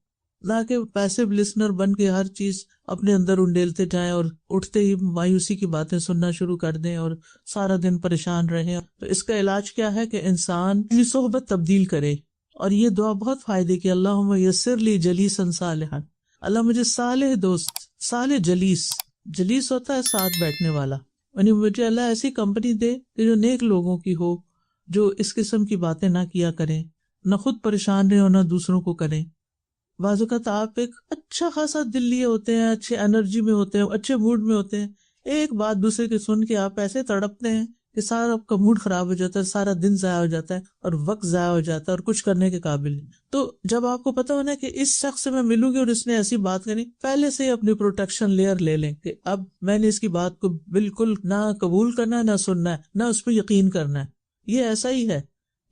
نہ کہ پیسو لسنر بن کے ہر چیز اپنے اندر انڈیلتے جائیں اور اٹھتے ہی مایوسی کی باتیں سننا شروع کر دیں اور سارا دن پریشان رہیں۔ تو اس کا علاج کیا ہے کہ انسان اپنی صحبت تبدیل کرے، اور یہ دعا بہت فائدے کی، اللہم یسر لی جلیسا صالحا، اللہ مجھے صالح دوست، صالح جلیس، جلیس ہوتا ہے ساتھ بیٹھنے والا، یعنی مجھے اللہ ایسی کمپنی دے کہ جو نیک لوگوں کی ہو، جو اس قسم کی باتیں نہ کیا کریں، نہ خود پریشان رہے اور نہ دوسروں کو کریں۔ بعض اوقات آپ ایک اچھا خاصا دل لیے ہوتے ہیں، اچھے انرجی میں ہوتے ہیں، اچھے موڈ میں ہوتے ہیں، ایک بات دوسرے کی سن کے آپ ایسے تڑپتے ہیں کہ سارا آپ کا موڈ خراب ہو جاتا ہے، سارا دن ضائع ہو جاتا ہے اور وقت ضائع ہو جاتا ہے اور کچھ کرنے کے قابل نہیں۔ تو جب آپ کو پتا ہونا کہ اس شخص سے میں ملوں گی اور اس نے ایسی بات کرنی، پہلے سے ہی اپنی پروٹیکشن لیئر لے لیں کہ اب میں نے اس کی بات کو بالکل نہ قبول کرنا ہے، نہ سننا ہے، نہ اس پہ یقین کرنا ہے، یہ ایسا ہی ہے،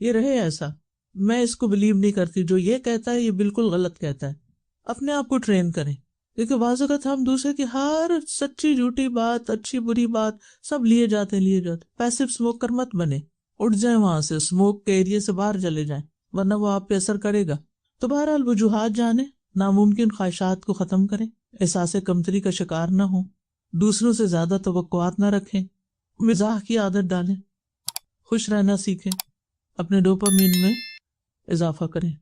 یہ رہے ایسا، میں اس کو بلیو نہیں کرتی، جو یہ کہتا ہے یہ بالکل غلط کہتا ہے۔ اپنے آپ کو ٹرین کریں، کیونکہ بعض اوقات ہم دوسرے کی ہر سچی جھوٹی بات، اچھی بری بات سب لیے جاتے پیسو اسموکر مت بنے، اٹھ جائیں وہاں سے، اسموک کے ایریے سے باہر چلے جائیں، ورنہ وہ آپ پہ اثر کرے گا۔ تو بہرحال وجوہات جانیں، ناممکن خواہشات کو ختم کریں، احساس کمتری کا شکار نہ ہوں، دوسروں سے زیادہ توقعات نہ رکھیں، مزاح کی عادت ڈالیں، خوش رہنا سیکھیں، اپنے ڈوپامین میں اضافہ کریں،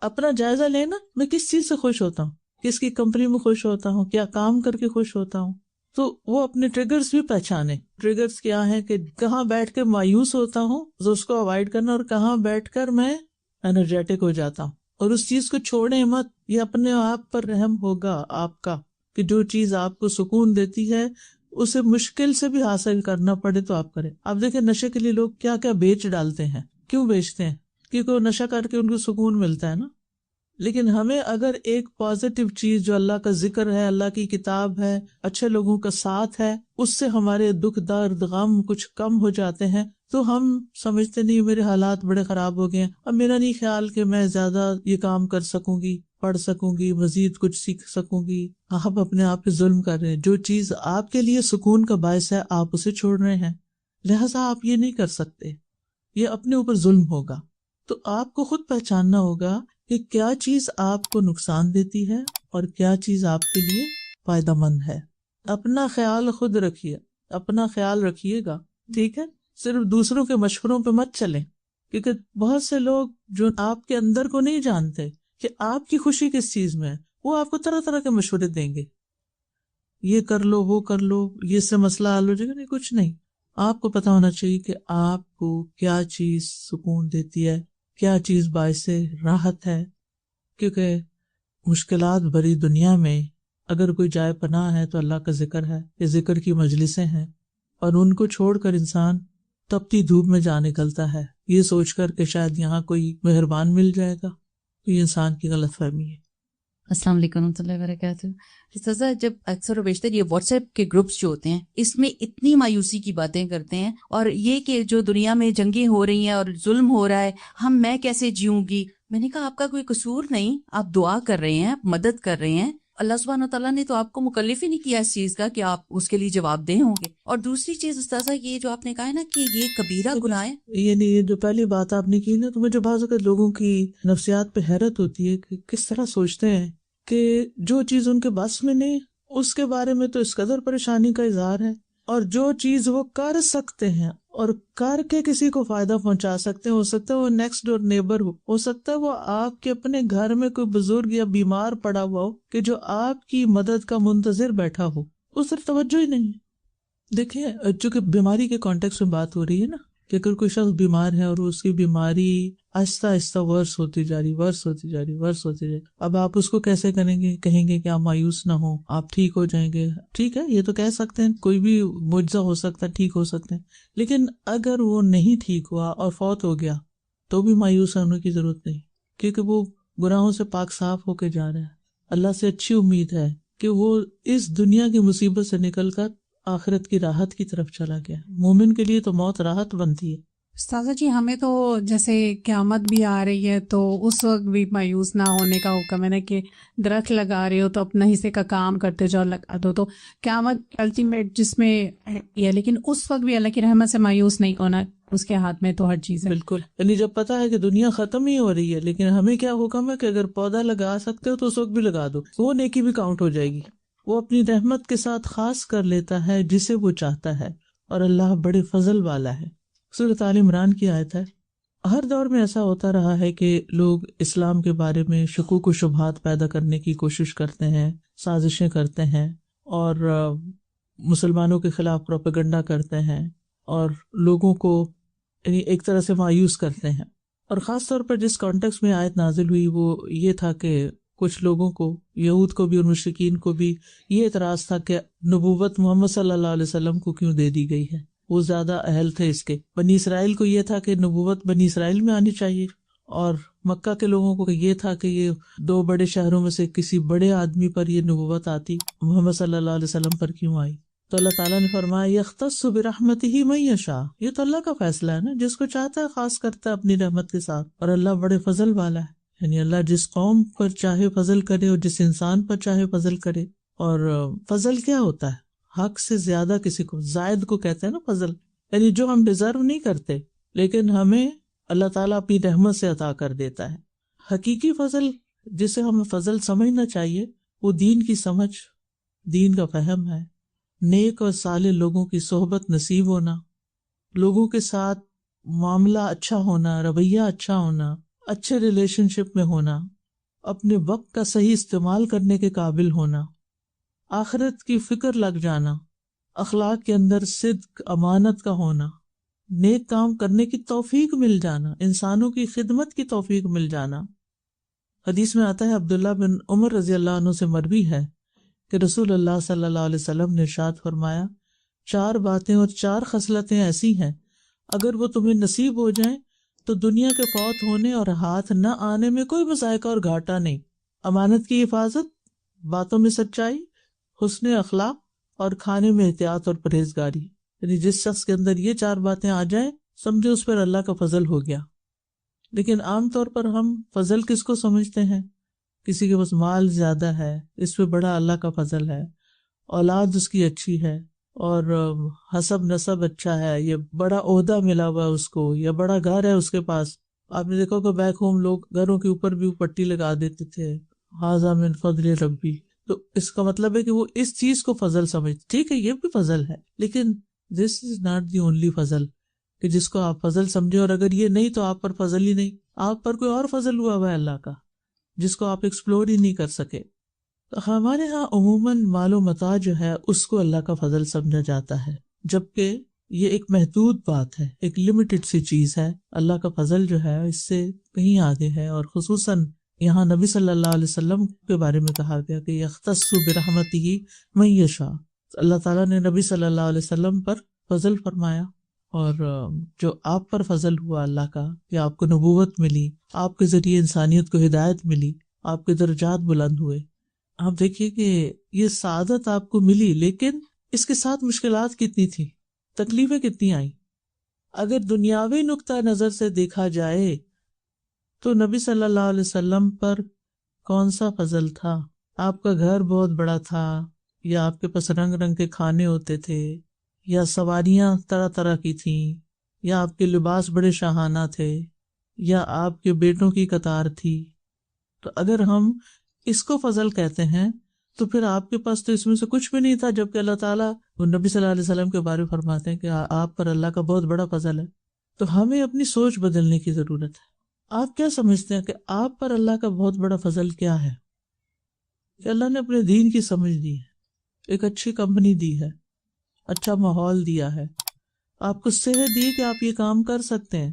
اپنا جائزہ لینا، میں کس چیز سے خوش ہوتا ہوں، کس کی کمپنی میں خوش ہوتا ہوں، کیا کام کر کے خوش ہوتا ہوں، تو وہ اپنے ٹریگرز بھی پہچانے، ٹریگرز کیا ہیں کہ کہاں بیٹھ کے مایوس ہوتا ہوں تو اس کو اوائڈ کرنا، اور کہاں بیٹھ کر میں انرجیٹک ہو جاتا ہوں، اور اس چیز کو چھوڑیں مت، یہ اپنے آپ پر رحم ہوگا آپ کا کہ جو چیز آپ کو سکون دیتی ہے اسے مشکل سے بھی حاصل کرنا پڑے تو آپ کریں۔ آپ دیکھیں نشے کے لیے لوگ کیا کیا بیچ ڈالتے ہیں، کیوں بیچتے ہیں؟ کیونکہ وہ نشہ کر کے ان کو سکون ملتا ہے نا۔ لیکن ہمیں اگر ایک پازیٹیو چیز جو اللہ کا ذکر ہے، اللہ کی کتاب ہے، اچھے لوگوں کا ساتھ ہے، اس سے ہمارے دکھ درد غم کچھ کم ہو جاتے ہیں، تو ہم سمجھتے نہیں میرے حالات بڑے خراب ہو گئے ہیں، اب میرا نہیں خیال کہ میں زیادہ یہ کام کر سکوں گی، پڑھ سکوں گی، مزید کچھ سیکھ سکوں گی۔ آپ اپنے آپ پہ ظلم کر رہے ہیں، جو چیز آپ کے لیے سکون کا باعث ہے آپ اسے چھوڑ رہے ہیں، لہٰذا آپ یہ نہیں کر سکتے، یہ اپنے اوپر ظلم ہوگا۔ تو آپ کو خود پہچاننا ہوگا کہ کیا چیز آپ کو نقصان دیتی ہے اور کیا چیز آپ کے لیے فائدہ مند ہے۔ اپنا خیال خود رکھیے، اپنا خیال رکھیے گا، ٹھیک ہے؟ صرف دوسروں کے مشوروں پہ مت چلیں، کیونکہ بہت سے لوگ جو آپ کے اندر کو نہیں جانتے کہ آپ کی خوشی کس چیز میں ہے، وہ آپ کو طرح طرح کے مشورے دیں گے، یہ کر لو، وہ کر لو، یہ سے مسئلہ حل ہو جائے گا. نہیں، کچھ نہیں. آپ کو پتا ہونا چاہیے کہ آپ کو کیا چیز سکون دیتی ہے، کیا چیز باعث راحت ہے. کیونکہ مشکلات بھری دنیا میں اگر کوئی جائے پناہ ہے تو اللہ کا ذکر ہے، یہ ذکر کی مجلسیں ہیں، اور ان کو چھوڑ کر انسان تپتی دھوپ میں جا نکلتا ہے یہ سوچ کر کہ شاید یہاں کوئی مہربان مل جائے گا. تو یہ انسان کی غلط فہمی ہے. السلام علیکم ورحمۃ اللہ وبرکاتہ. استاذہ، جب اکثر و بیشتر یہ واٹس ایپ کے گروپس جو ہوتے ہیں اس میں اتنی مایوسی کی باتیں کرتے ہیں، اور یہ کہ جو دنیا میں جنگیں ہو رہی ہیں اور ظلم ہو رہا ہے، میں کیسے جیوں گی. میں نے کہا آپ کا کوئی قصور نہیں، آپ دعا کر رہے ہیں، آپ مدد کر رہے ہیں. اللہ سبحانہ و تعالیٰ نے تو آپ کو مکلف ہی نہیں کیا اس چیز کا کہ آپ اس کے لیے جواب دہ ہوں گے. اور دوسری چیز استاذہ، یہ جو آپ نے کہا ہے نا کہ یہ کبیرہ گناہ ہے، یعنی یہ جو پہلی بات آپ نے کی نا، تو مجھے بعض اوقات لوگوں کی نفسیات پہ حیرت ہوتی ہے کہ کس طرح سوچتے ہیں کہ جو چیز ان کے بس میں نہیں اس کے بارے میں تو اس قدر پریشانی کا اظہار ہے، اور جو چیز وہ کر سکتے ہیں اور کر کے کسی کو فائدہ پہنچا سکتے ہیں، ہو سکتا ہے وہ نیکسٹ ڈور نیبر ہو سکتا ہے وہ آپ کے اپنے گھر میں کوئی بزرگ یا بیمار پڑا ہوا ہو کہ جو آپ کی مدد کا منتظر بیٹھا ہو، اس طرف توجہ ہی نہیں ہے. دیکھیں، چونکہ بیماری کے کانٹیکس میں بات ہو رہی ہے نا، کہ اگر کوئی شخص بیمار ہے اور اس کی بیماری آہستہ آہستہ ورس ہوتی جا رہی، اب آپ اس کو کیسے کریں گے؟ کہیں گے کہ آپ مایوس نہ ہو، آپ ٹھیک ہو جائیں گے. ٹھیک ہے، یہ تو کہہ سکتے ہیں، کوئی بھی معجزہ ہو سکتا ہے، ٹھیک ہو سکتے ہیں. لیکن اگر وہ نہیں ٹھیک ہوا اور فوت ہو گیا تو بھی مایوس ہونے کی ضرورت نہیں، کیونکہ وہ گناہوں سے پاک صاف ہو کے جا رہا ہے. اللہ سے اچھی امید ہے کہ وہ اس دنیا کی مصیبت سے نکل کر آخرت کی راحت کی طرف چلا گیا. مومن کے لیے تو موت راحت بنتی ہے. استاذہ جی، ہمیں تو جیسے قیامت بھی آ رہی ہے تو اس وقت بھی مایوس نہ ہونے کا حکم ہے نا، کہ درخت لگا رہے ہو تو اپنا حصے کا کام کرتے جاؤ، لگا دو. تو قیامت الٹیمیٹ جس میں یہ، لیکن اس وقت بھی اللہ کی رحمت سے مایوس نہیں ہونا، اس کے ہاتھ میں تو ہر چیز ہے. بالکل، یعنی جب پتا ہے کہ دنیا ختم ہی ہو رہی ہے، لیکن ہمیں کیا حکم ہے کہ اگر پودا لگا سکتے ہو تو اس وقت بھی لگا دو، وہ نیکی بھی کاؤنٹ ہو جائے گی. وہ اپنی رحمت کے ساتھ خاص کر لیتا ہے جسے وہ چاہتا ہے، اور اللہ بڑے فضل والا ہے. سورۃ آل عمران کی آیت ہے. ہر دور میں ایسا ہوتا رہا ہے کہ لوگ اسلام کے بارے میں شکوک و شبہات پیدا کرنے کی کوشش کرتے ہیں، سازشیں کرتے ہیں، اور مسلمانوں کے خلاف پروپیگنڈا کرتے ہیں، اور لوگوں کو یعنی ایک طرح سے مایوس کرتے ہیں. اور خاص طور پر جس کانٹیکس میں آیت نازل ہوئی وہ یہ تھا کہ کچھ لوگوں کو، یہود کو بھی اور مشرکین کو بھی، یہ اعتراض تھا کہ نبوت محمد صلی اللہ علیہ وسلم کو کیوں دے دی گئی ہے، وہ زیادہ اہل تھے اس کے. بنی اسرائیل کو یہ تھا کہ نبوت بنی اسرائیل میں آنی چاہیے، اور مکہ کے لوگوں کو یہ تھا کہ یہ دو بڑے شہروں میں سے کسی بڑے آدمی پر یہ نبوت آتی، محمد صلی اللہ علیہ وسلم پر کیوں آئی. تو اللہ تعالیٰ نے فرمایا یختص برحمتہ من یشاء، یہ تو اللہ کا فیصلہ ہے نا، جس کو چاہتا ہے خاص کرتا ہے اپنی رحمت کے ساتھ، اور اللہ بڑے فضل والا ہے. یعنی اللہ جس قوم پر چاہے فضل کرے اور جس انسان پر چاہے فضل کرے. اور فضل کیا ہوتا ہے؟ حق سے زیادہ کسی کو، زائد کو کہتے ہیں نا فضل، یعنی جو ہم ڈیزرو نہیں کرتے لیکن ہمیں اللہ تعالیٰ اپنی رحمت سے عطا کر دیتا ہے. حقیقی فضل جسے ہمیں فضل سمجھنا چاہیے وہ دین کی سمجھ، دین کا فہم ہے، نیک اور صالح لوگوں کی صحبت نصیب ہونا، لوگوں کے ساتھ معاملہ اچھا ہونا، رویہ اچھا ہونا، اچھے ریلیشن شپ میں ہونا، اپنے وقت کا صحیح استعمال کرنے کے قابل ہونا، آخرت کی فکر لگ جانا، اخلاق کے اندر صدق، امانت کا ہونا، نیک کام کرنے کی توفیق مل جانا، انسانوں کی خدمت کی توفیق مل جانا. حدیث میں آتا ہے، عبداللہ بن عمر رضی اللہ عنہ سے مروی ہے کہ رسول اللہ صلی اللہ علیہ وسلم نے ارشاد فرمایا، 4 باتیں اور 4 خصلتیں ایسی ہیں اگر وہ تمہیں نصیب ہو جائیں تو دنیا کے فوت ہونے اور ہاتھ نہ آنے میں کوئی مذائقہ اور گھاٹا نہیں. امانت کی حفاظت، باتوں میں سچائی، حسن اخلاق، اور کھانے میں احتیاط اور پرہیزگاری. یعنی جس شخص کے اندر یہ 4 باتیں آ جائیں سمجھو اس پر اللہ کا فضل ہو گیا. لیکن عام طور پر ہم فضل کس کو سمجھتے ہیں؟ کسی کے پاس مال زیادہ ہے، اس پہ بڑا اللہ کا فضل ہے، اولاد اس کی اچھی ہے، اور حسب نسب اچھا ہے، یہ بڑا عہدہ ملا ہوا ہے اس کو، یا بڑا گھر ہے اس کے پاس. آپ نے دیکھا کہ بیک ہوم لوگ گھروں کے اوپر بھی پٹی لگا دیتے تھے، ھذا من فضل ربی. تو اس کا مطلب ہے کہ وہ اس چیز کو فضل سمجھتے. ٹھیک ہے، یہ بھی فضل ہے، لیکن دس از ناٹ دی اونلی فضل. کہ جس کو آپ فضل سمجھے، اور اگر یہ نہیں تو آپ پر فضل ہی نہیں، آپ پر کوئی اور فضل ہوا ہے اللہ کا جس کو آپ ایکسپلور ہی نہیں کر سکے۔ تو ہمارے ہاں عموماً مال و متاع جو ہے اس کو اللہ کا فضل سمجھا جاتا ہے، جبکہ یہ ایک محدود بات ہے، ایک لمیٹڈ سی چیز ہے۔ اللہ کا فضل جو ہے اس سے کہیں آگے ہے، اور خصوصاً یہاں نبی صلی اللہ علیہ وسلم کے بارے میں کہا گیا کہ یختص برحمتہ من یشاء، اللہ تعالیٰ نے نبی صلی اللہ علیہ وسلم پر فضل فرمایا، اور جو آپ پر فضل ہوا اللہ کا کہ آپ کو نبوت ملی، آپ کے ذریعے انسانیت کو ہدایت ملی، آپ کے درجات بلند ہوئے۔ آپ دیکھیے کہ یہ سعادت آپ کو ملی، لیکن اس کے ساتھ مشکلات کتنی تھی، تکلیفیں کتنی آئیں۔ اگر دنیاوی نقطہ نظر سے دیکھا جائے تو نبی صلی اللہ علیہ وسلم پر کون سا فضل تھا؟ آپ کا گھر بہت بڑا تھا، یا آپ کے پاس رنگ رنگ کے کھانے ہوتے تھے، یا سواریاں طرح طرح کی تھیں، یا آپ کے لباس بڑے شاہانہ تھے، یا آپ کے بیٹوں کی قطار تھی۔ تو اگر ہم اس کو فضل کہتے ہیں تو پھر آپ کے پاس تو اس میں سے کچھ بھی نہیں تھا، جبکہ اللہ تعالیٰ نبی صلی اللہ علیہ وسلم کے بارے میں فرماتے ہیں کہ آپ پر اللہ کا بہت بڑا فضل ہے۔ تو ہمیں اپنی سوچ بدلنے کی ضرورت ہے۔ آپ کیا سمجھتے ہیں کہ آپ پر اللہ کا بہت بڑا فضل کیا ہے؟ کہ اللہ نے اپنے دین کی سمجھ دی ہے، ایک اچھی کمپنی دی ہے، اچھا ماحول دیا ہے، آپ کو صحت دی کہ آپ یہ کام کر سکتے ہیں۔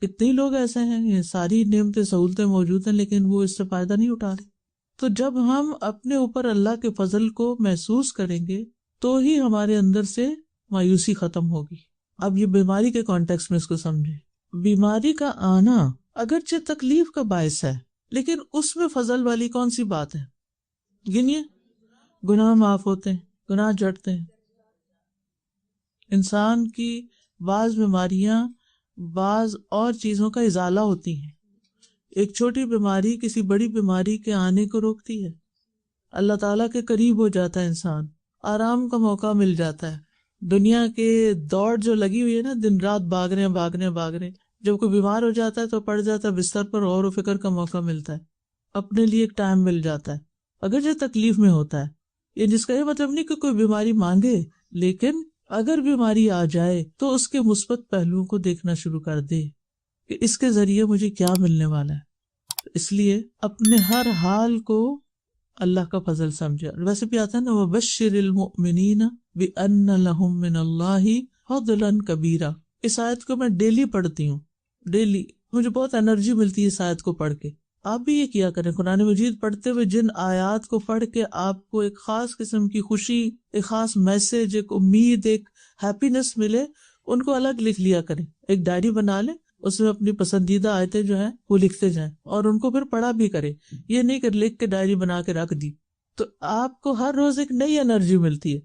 کتنے لوگ ایسے ہیں، یہ ساری نعمتیں سہولتیں موجود ہیں لیکن وہ اس سے فائدہ نہیں اٹھا رہے۔ تو جب ہم اپنے اوپر اللہ کے فضل کو محسوس کریں گے تو ہی ہمارے اندر سے مایوسی ختم ہوگی۔ اب یہ بیماری کے کانٹیکس میں اس کو سمجھیں۔ بیماری کا آنا اگرچہ تکلیف کا باعث ہے، لیکن اس میں فضل والی کون سی بات ہے؟ گنیے، گناہ معاف ہوتے ہیں، گناہ جڑتے ہیں۔ انسان کی بعض بیماریاں بعض اور چیزوں کا ازالہ ہوتی ہیں۔ ایک چھوٹی بیماری کسی بڑی بیماری کے آنے کو روکتی ہے۔ اللہ تعالیٰ کے قریب ہو جاتا ہے انسان، آرام کا موقع مل جاتا ہے۔ دنیا کے دوڑ جو لگی ہوئی ہے نا، دن رات بھاگ رہے ہیں، جب کوئی بیمار ہو جاتا ہے تو پڑ جاتا ہے بستر پر، غور و فکر کا موقع ملتا ہے، اپنے لیے ایک ٹائم مل جاتا ہے، اگر جو تکلیف میں ہوتا ہے۔ یہ جس کا یہ مطلب نہیں کہ کوئی بیماری مانگے، لیکن اگر بیماری آ جائے تو اس کے مثبت پہلوؤں کو دیکھنا شروع کر دے کہ اس کے ذریعے مجھے کیا ملنے والا ہے۔ اس لیے اپنے ہر حال کو اللہ کا فضل سمجھے۔ ویسے بھی آتا ہے نا، وَبَشِّرِ الْمُؤْمِنِينَ بِأَنَّ لَهُم مِّنَ اللَّهِ فَضْلًا كَبِيرًا۔ اس آیت کو میں ڈیلی پڑھتی ہوں، ڈیلی مجھے بہت انرجی ملتی ہے اس آیت کو پڑھ کے۔ آپ بھی یہ کیا کریں، قرآن مجید پڑھتے ہوئے جن آیات کو پڑھ کے آپ کو ایک خاص قسم کی خوشی، ایک خاص میسج، ایک امید، ایک ہیپینس ملے، ان کو الگ لکھ لیا کریں۔ ایک ڈائری بنا لیں، اس میں اپنی پسندیدہ آیتیں جو ہیں وہ لکھتے جائیں، اور ان کو پھر پڑھا بھی کریں۔ یہ نہیں کہ لکھ کے ڈائری بنا کے رکھ دی، تو آپ کو ہر روز ایک نئی انرجی ملتی ہے۔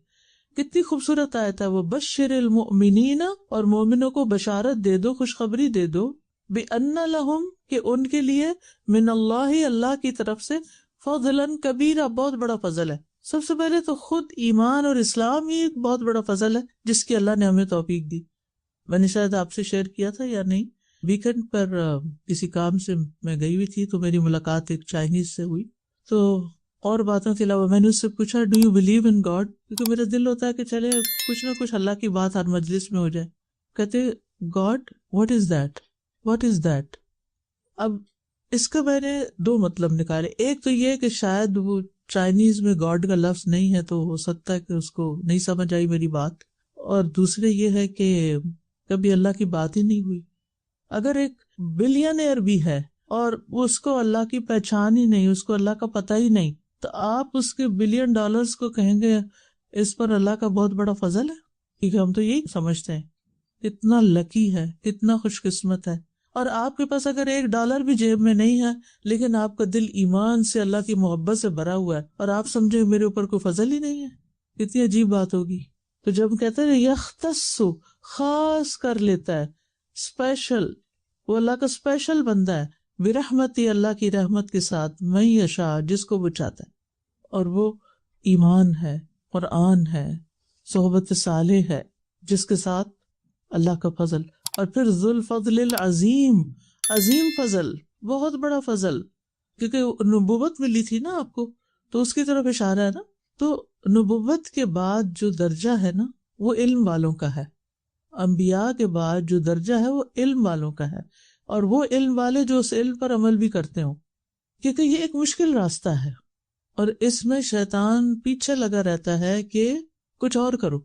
کتنی خوبصورت آیت ہے وہ، بشر المؤمنین، اور مومنوں کو بشارت دے دو، خوشخبری دے دو، بِأَنَّ لَهُمْ، کہ ان کے لیے، من اللہ، اللہ کی طرف سے، فضلاً کبیرہ، بہت بڑا فضل ہے۔ سب سے پہلے تو خود ایمان اور اسلام ہی ایک بہت بڑا فضل ہے جس کی اللہ نے ہمیں توفیق دی۔ میں نے شاید آپ سے شیئر کیا تھا یا نہیں، ویکنڈ پر کسی کام سے میں گئی ہوئی تھی تو میری ملاقات ایک چائنیز سے ہوئی، تو اور باتوں کے علاوہ میں نے اس سے پوچھا do you believe in God, کیونکہ میرا دل ہوتا ہے کہ چلے کچھ نہ کچھ اللہ کی بات ہر مجلس میں ہو جائے۔ کہتے God what is that, what is that. اب اس کا میں نے دو مطلب نکالے، ایک تو یہ کہ شاید وہ چائنیز میں گاڈ کا لفظ نہیں ہے تو ہو سکتا ہے کہ اس کو نہیں سمجھ آئی میری بات، اور دوسرے یہ ہے کہ کبھی اللہ کی بات ہی نہیں ہوئی۔ اگر ایک بلینئر بھی ہے اور اس کو اللہ کی پہچان ہی نہیں، اس کو اللہ کا پتہ ہی نہیں، تو آپ اس کے $بلین کو کہیں گے اس پر اللہ کا بہت بڑا فضل ہے؟ کیونکہ ہم تو یہی سمجھتے ہیں، کتنا لکی ہے، کتنا خوش قسمت ہے۔ اور آپ کے پاس اگر $1 بھی جیب میں نہیں ہے، لیکن آپ کا دل ایمان سے، اللہ کی محبت سے بھرا ہوا ہے، اور آپ سمجھیں میرے اوپر کوئی فضل ہی نہیں ہے، کتنی عجیب بات ہوگی۔ تو جب کہتے ہیں یختص، خاص کر لیتا ہے، اسپیشل، وہ اللہ کا اسپیشل بندہ ہے، برحمتی، اللہ کی رحمت کے ساتھ، من یشاء، جس کو وہ چاہتا ہے، اور وہ ایمان ہے، قرآن ہے، صحبت صالح ہے، جس کے ساتھ اللہ کا فضل، اور پھر ذو الفضل العظیم، عظیم فضل، بہت بڑا فضل، کیونکہ نبوت ملی تھی نا آپ کو، تو اس کی طرف اشارہ ہے نا۔ تو نبوت کے بعد جو درجہ ہے نا وہ علم والوں کا ہے، انبیاء کے بعد جو درجہ ہے وہ علم والوں کا ہے، اور وہ علم والے جو اس علم پر عمل بھی کرتے ہوں، کیونکہ یہ ایک مشکل راستہ ہے اور اس میں شیطان پیچھے لگا رہتا ہے کہ کچھ اور کرو،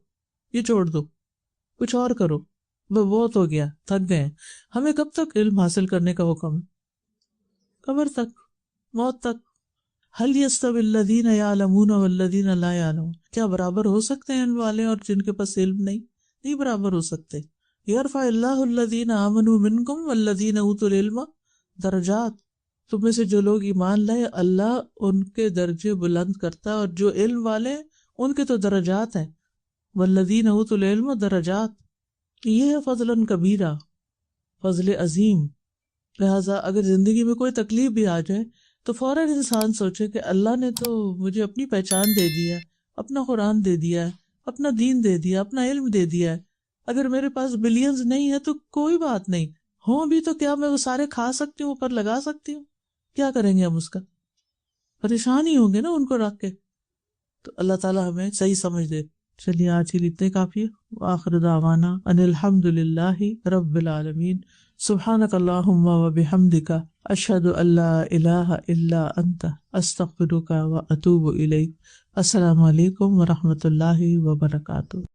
یہ چھوڑ دو، کچھ اور کرو، بہت ہو گیا، تھک گئے۔ ہمیں کب تک علم حاصل کرنے کا حکم ہے؟ قبر تک، موت تک۔ هل يستوي الذين يعلمون والذين لا يعلمون، کیا برابر ہو سکتے ہیں علم والے اور جن کے پاس علم نہیں برابر ہو سکتے۔ يرفع الله الذين آمنوا منكم والذين اوتوا العلم درجات، تم میں سے جو لوگ ایمان لائے اللہ ان کے درجے بلند کرتا ہے، اور جو علم والے ہیں ان کے تو درجات ہیں۔ والذین اوتوا العلم درجات، یہ ہے فضلا کبیرہ، فضل عظیم۔ لہٰذا اگر زندگی میں کوئی تکلیف بھی آ جائے تو فوراً انسان سوچے کہ اللہ نے تو مجھے اپنی پہچان دے دیا ہے، اپنا قرآن دے دیا ہے، اپنا دین دے دیا، اپنا علم دے دیا ہے۔ اگر میرے پاس بلینز نہیں ہے تو کوئی بات نہیں، ہوں بھی تو کیا میں وہ سارے کھا سکتی ہوں، اوپر لگا سکتی ہوں؟ کیا کریں گے ہم اس کا؟ پریشان ہی ہوں گے نا ان کو رکھ کے۔ تو اللہ تعالیٰ ہمیں صحیح سمجھ دے۔ چلیے آج کے لیے اتنے کافی ہے۔ وآخر دعوانا ان الحمد للہ رب العالمین۔ سبحانک اللہم وبحمدک، اشہد ان لا الہ الا انت، استغفرک واتوب الیک۔ السلام علیکم ورحمۃ اللہ وبرکاتہ۔